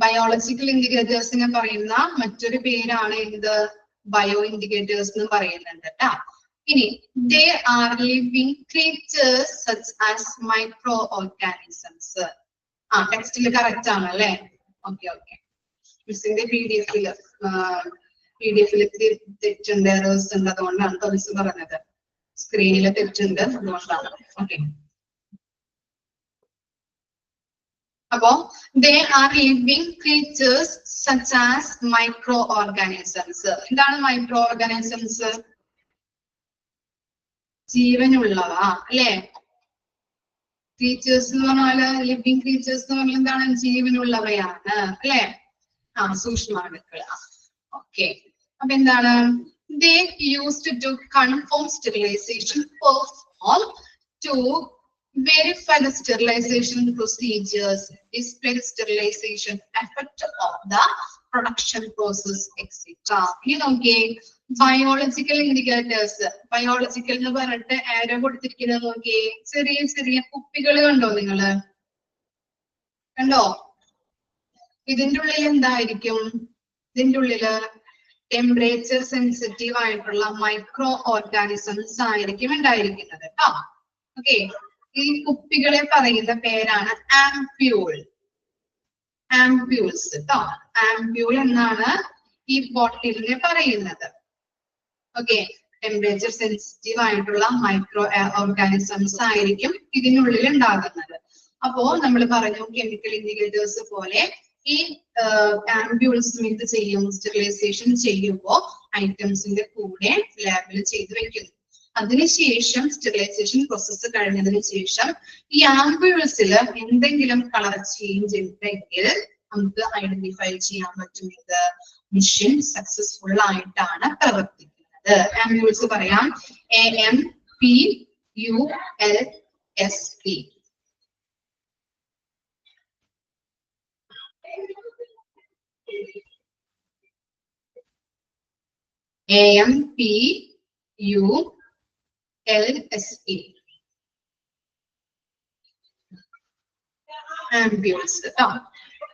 ബയോളജിക്കൽ ഇൻഡിക്കേറ്റേഴ്സിനെ പറയുന്ന മറ്റൊരു പേരാണ് എന്ത്? ബയോ ഇൻഡിക്കേറ്റേഴ്സ് എന്ന് പറയുന്നുണ്ട് കേട്ടോ. ഇനി they are living creatures such as microorganisms. ടെക്സ്റ്റിൽ കറക്റ്റ് ആണ് അല്ലേ? Okay okay. മിസ്സിന്റെ PDF-ല് തെറ്റുണ്ട്, എറേഴ്സ് ഉണ്ട്, അതുകൊണ്ടാണ് മിസ് പറഞ്ഞത്. സ്ക്രീനിൽ തെറ്റുണ്ട്, അതുകൊണ്ടാണ്. ഓക്കെ. അപ്പോ they are living creatures such as microorganisms. എന്താണ് മൈക്രോ ഓർഗാനിസംസ്? ജീവനുള്ളവ അല്ലെ? ക്രീച്ചേഴ്സ് എന്ന് പറഞ്ഞാല് ലിവിങ് ക്രീച്ചേഴ്സ് എന്ന് പറഞ്ഞാൽ എന്താണ്? ജീവനുള്ളവയാണ് അല്ലെ? സൂക്ഷ്മാണുക്കൾ. ഓക്കെ. അപ്പൊ എന്താണ്? they used to conform sterilization performed to verify the sterilization procedures, display the sterilization effect of the production process, etc. ഇനി നോക്കിയേ ബയോളജിക്കൽ ഇൻഡിക്കേറ്റേഴ്സ്. ബയോളജിക്കൽ എന്ന് പറഞ്ഞിട്ട് ആരോ കൊടുത്തിരിക്കുന്നത് നോക്കിയേ. ചെറിയ ചെറിയ കുപ്പികൾ കണ്ടോ നിങ്ങള്? കണ്ടോ? ഇതിന്റെ ഉള്ളിൽ എന്തായിരിക്കും? ഇതിന്റെ ഉള്ളില് ടെമ്പറേച്ചർ സെൻസിറ്റീവ് ആയിട്ടുള്ള മൈക്രോ ഓർഗാനിസംസ് ആയിരിക്കും ഉണ്ടായിരിക്കുന്നത് കേട്ടോ. ഓക്കെ. ഈ കുപ്പികളെ പറയുന്ന പേരാണ് ആംപ്യൂൾ. ആംപ്യൂൾസ് കേട്ടോ. ആംപ്യൂൾ എന്നാണ് ഈ ബോട്ടിലിനെ പറയുന്നത്. ഓക്കെ. ടെമ്പറേച്ചർ സെൻസിറ്റീവ് ആയിട്ടുള്ള മൈക്രോ ഓർഗാനിസംസ് ആയിരിക്കും ഇതിനുള്ളിൽ ഉണ്ടാകുന്നത്. അപ്പോ നമ്മൾ പറഞ്ഞു കെമിക്കൽ ഇൻഡിക്കേറ്റേഴ്സ് പോലെ ഈ ആംപ്യൂൾസ് എന്ത് ചെയ്യും? സ്റ്റെറിലൈസേഷൻ ചെയ്യുമ്പോൾ ഐറ്റംസിന്റെ കൂടെ ലാബിൽ ചെയ്ത് വെക്കുന്നു. അതിനുശേഷം സ്റ്റെറിലൈസേഷൻ പ്രോസസ്സ് കഴിഞ്ഞതിന് ശേഷം ഈ ആംപ്യൂൾസിൽ എന്തെങ്കിലും കളർ ചേഞ്ച് ഉണ്ടെങ്കിൽ നമുക്ക് ഐഡന്റിഫൈ ചെയ്യാൻ പറ്റും. ഇത് മിഷൻ സക്സസ്ഫുൾ ആയിട്ടാണ് പ്രവർത്തിക്കുന്നത്. ആംപ്യൂൾസ് പറയാം AMPULSE. AMPULSE. ആംപ്യൂൾസ് കേട്ടോ.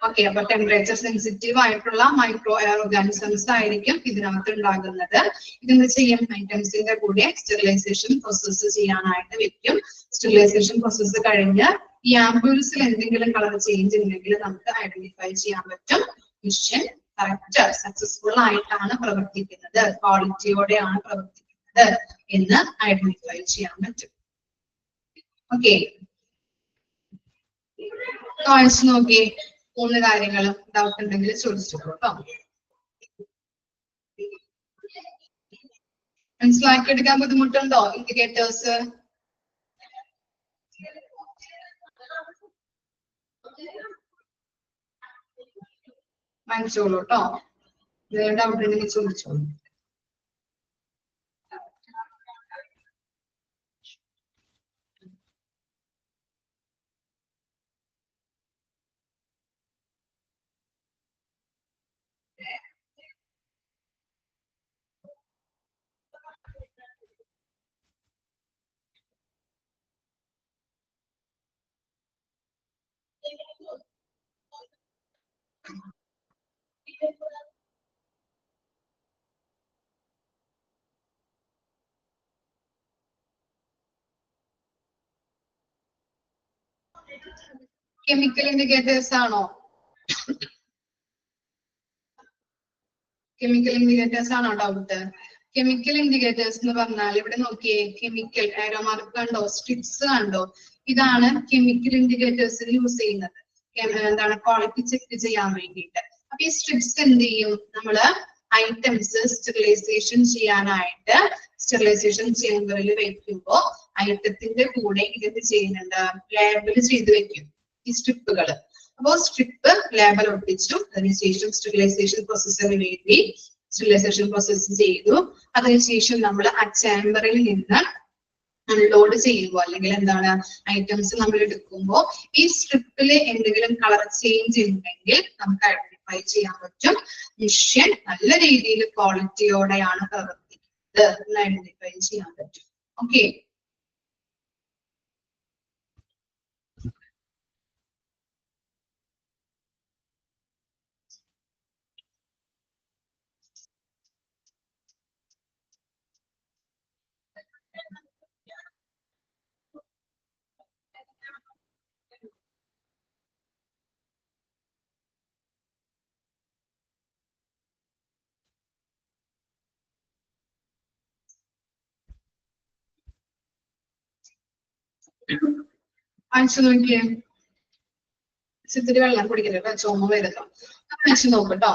ഓക്കെ. അപ്പൊ ടെമ്പറേച്ചർ സെൻസിറ്റീവ് ആയിട്ടുള്ള മൈക്രോ ഓർഗാനിസംസ് ആയിരിക്കും ഇതിനകത്ത് ഉണ്ടാകുന്നത്. ഇതെന്ത് ചെയ്യും? ഐറ്റംസിന്റെ കൂടെ സ്റ്റെറിലൈസേഷൻ പ്രോസസ്സ് ചെയ്യാനായിട്ട് വെക്കും. സ്റ്റെറിലൈസേഷൻ പ്രോസസ്സ് കഴിഞ്ഞ് ഈ ആംപ്യൂൾസിൽ എന്തെങ്കിലും കളർ ചേഞ്ച് ഉണ്ടെങ്കിൽ നമുക്ക് ഐഡന്റിഫൈ ചെയ്യാൻ പറ്റും. മിഷൻ കറക്റ്റ് സക്സസ്ഫുൾ ആയിട്ടാണ് പ്രവർത്തിക്കുന്നത്, ക്വാളിറ്റിയോടെയാണ് പ്രവർത്തിക്കുന്നത് എന്ന് ഐഡന്റിഫൈ ചെയ്യാൻ പറ്റും. ഓക്കെ. വായിച്ചു നോക്കിയേ. 3 കാര്യങ്ങളും ഡൗട്ട് ഉണ്ടെങ്കിൽ ചോദിച്ചോളൂ കേട്ടോ. മനസ്സിലാക്കി എടുക്കാൻ ബുദ്ധിമുട്ടുണ്ടോ ഇൻഡിക്കേറ്റേഴ്സ്? വാങ്ങിച്ചോളൂ കേട്ടോ. ഡൗട്ട് ഉണ്ടെങ്കിൽ ചോദിച്ചോളൂ. കെമിക്കൽ ഇൻഡിക്കേറ്റേഴ്സ് ആണോ? കെമിക്കൽ ഇൻഡിക്കേറ്റേഴ്സ് ആണോ ഡൗട്ട്? കെമിക്കൽ ഇൻഡിക്കേറ്റേഴ്സ് എന്ന് പറഞ്ഞാൽ ഇവിടെ നോക്കിയേ, കെമിക്കൽ ആരോ മാർക്ക് കണ്ടോ, സ്ട്രിപ്സ് കണ്ടോ? ഇതാണ് കെമിക്കൽ ഇൻഡിക്കേറ്റേഴ്സിന് യൂസ് ചെയ്യുന്നത്. എന്താണ്? ക്വാളിറ്റി ചെക്ക് ചെയ്യാൻ വേണ്ടിയിട്ട്. അപ്പൊ ഈ സ്ട്രിപ്സ് എന്ത് ചെയ്യും? നമ്മള് ഐറ്റംസ് സ്റ്റെറിലൈസേഷൻ ചെയ്യാനായിട്ട് സ്റ്റെറിലൈസേഷൻ ചേമ്പറിൽ വെക്കുമ്പോ ഐറ്റത്തിന്റെ കൂടെ ഇതെന്ത് ചെയ്യുന്നുണ്ട്? ലാബിൽ ചെയ്ത് വെക്കും. ഈ സ്ട്രിപ്പുകൾ. അപ്പോൾ സ്ട്രിപ്പ് ലേബൽ ഒട്ടിച്ചു, അതിനുശേഷം സ്റ്റെറിലൈസേഷൻ പ്രോസസ്സിന് വേണ്ടി സ്റ്റെറിലൈസേഷൻ പ്രോസസ്സ് ചെയ്തു. അതിനുശേഷം നമ്മൾ ആ ചേമ്പറിൽ നിന്ന് അൺലോഡ് ചെയ്യുമ്പോൾ അല്ലെങ്കിൽ എന്താണ് ഐറ്റംസ് നമ്മൾ എടുക്കുമ്പോൾ ഈ സ്ട്രിപ്പില് എന്തെങ്കിലും കളർ ചേഞ്ച് ഉണ്ടെങ്കിൽ നമുക്ക് ഐഡന്റിഫൈ ചെയ്യാൻ പറ്റും മിഷ്യൻ നല്ല രീതിയിൽ ക്വാളിറ്റിയോടെയാണ് പ്രവർത്തിക്കുന്നത് എന്ന് ഐഡന്റിഫൈ ചെയ്യാൻ പറ്റും. ഓക്കെ, അയച്ചു നോക്കിയേ. ഇത്തിരി വെള്ളം കുടിക്കല്ലോ, ചുമ വരുന്നു. അയച്ചു നോക്കട്ടോ.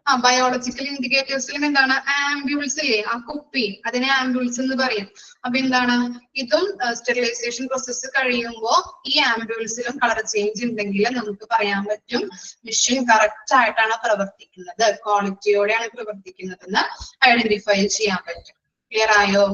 ബയോളജിക്കൽ ഇൻഡിക്കേറ്റേഴ്സിലും എന്താണ് ആംബ്യൂൾസ് ഇല്ലേ, ആ കുപ്പി, അതിനെ ആംബ്യൂൾസ് എന്ന് പറയും. അപ്പൊ എന്താണ് ഇതും സ്റ്റെറിലൈസേഷൻ പ്രോസസ്സ് കഴിയുമ്പോൾ ഈ ആംബ്യൂൾസിലും കളർ ചേഞ്ച് ഉണ്ടെങ്കിൽ നമുക്ക് പറയാൻ പറ്റും മിഷ്യൻ കറക്റ്റ് ആയിട്ടാണ് പ്രവർത്തിക്കുന്നത്, ക്വാളിറ്റിയോടെയാണ് പ്രവർത്തിക്കുന്നതെന്ന് ഐഡന്റിഫൈ ചെയ്യാൻ പറ്റും. ക്ലിയർ ആയോ?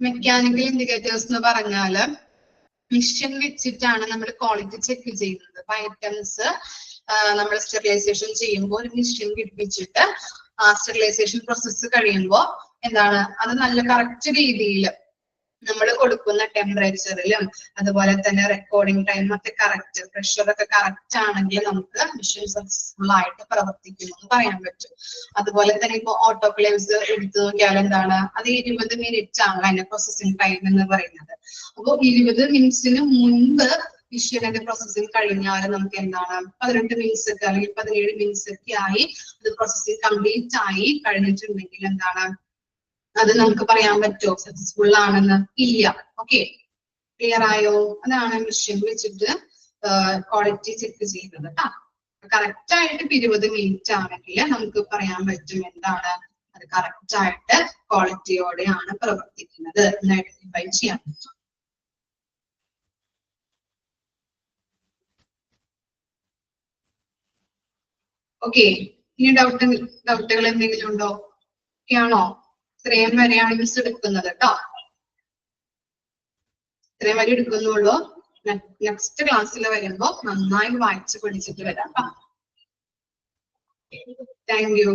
മെക്കാനിക്കൽ ഇൻഡിക്കേറ്റേഴ്സ് എന്ന് പറഞ്ഞാല് മിഷ്യൻ വെച്ചിട്ടാണ് നമ്മൾ ക്വാളിറ്റി ചെക്ക് ചെയ്യുന്നത്. അപ്പൊ ഐറ്റംസ് നമ്മൾ സ്റ്റെറിലൈസേഷൻ ചെയ്യുമ്പോൾ ഒരു മിഷ്യൻ പിടിപ്പിച്ചിട്ട് ആ സ്റ്റെറിലൈസേഷൻ പ്രോസസ്സ് കഴിയുമ്പോൾ എന്താണ് അത് നല്ല കറക്റ്റ് രീതിയിൽ നമ്മൾ കൊടുക്കുന്ന ടെമ്പറേച്ചറിലും അതുപോലെ തന്നെ റെക്കോർഡിംഗ് ടൈം ഒക്കെ കറക്റ്റ്, പ്രഷർ ഒക്കെ കറക്റ്റ് ആണെങ്കിൽ നമുക്ക് മിഷ്യൻ സക്സസ്ഫുൾ ആയിട്ട് പ്രവർത്തിക്കുന്നു എന്ന് പറയാൻ പറ്റും. അതുപോലെ തന്നെ ഇപ്പൊ ഓട്ടോക്ലേവ്സ് എടുത്തു നോക്കിയാൽ എന്താണ് അത് 20 മിനിറ്റ് ആണ് അതിന്റെ പ്രോസസ്സിംഗ് ടൈം എന്ന് പറയുന്നത്. അപ്പോൾ 20 മിനിറ്റ്സിന് മുൻപ് മിഷ്യന്റെ പ്രോസസ്സിംഗ് കഴിഞ്ഞാൽ നമുക്ക് എന്താണ് 18 മിനിറ്റ്സ് ഒക്കെ അല്ലെങ്കിൽ 17 മിനിറ്റ്സ് ഒക്കെ ആയി അത് പ്രോസസ്സിംഗ് കംപ്ലീറ്റ് ആയി കഴിഞ്ഞിട്ടുണ്ടെങ്കിൽ എന്താണ് അത് നമുക്ക് പറയാൻ പറ്റുമോ സക്സസ്ഫുൾ ആണെന്ന്? ഇല്ല. ഓക്കെ, ക്ലിയർ ആയോ? അതാണ് മിഷ്യൻ വെച്ചിട്ട് ക്വാളിറ്റി ചെക്ക് ചെയ്യുന്നത് കേട്ടോ. കറക്റ്റ് ആയിട്ട് 20 മിനിറ്റ് ആണെങ്കിൽ നമുക്ക് പറയാൻ പറ്റും എന്താണ് അത് കറക്റ്റ് ആയിട്ട് ക്വാളിറ്റിയോടെയാണ് പ്രവർത്തിക്കുന്നത് എന്ന് ഐഡന്റിഫൈ ചെയ്യാൻ പറ്റും. ഓക്കെ, ഇനി ഡൗട്ടുകൾ എന്തെങ്കിലും ഉണ്ടോ? ഓക്കെ ആണോ? ഇത്രയും വരെയാണ് മിസ് എടുക്കുന്നത് കേട്ടോ. ഇത്രയും വരെ എടുക്കുന്നുള്ളൂ. നെക്സ്റ്റ് ക്ലാസ്സിൽ വരുമ്പോ നന്നായി വായിച്ച് പഠിച്ചിട്ട് വരാം. Thank you.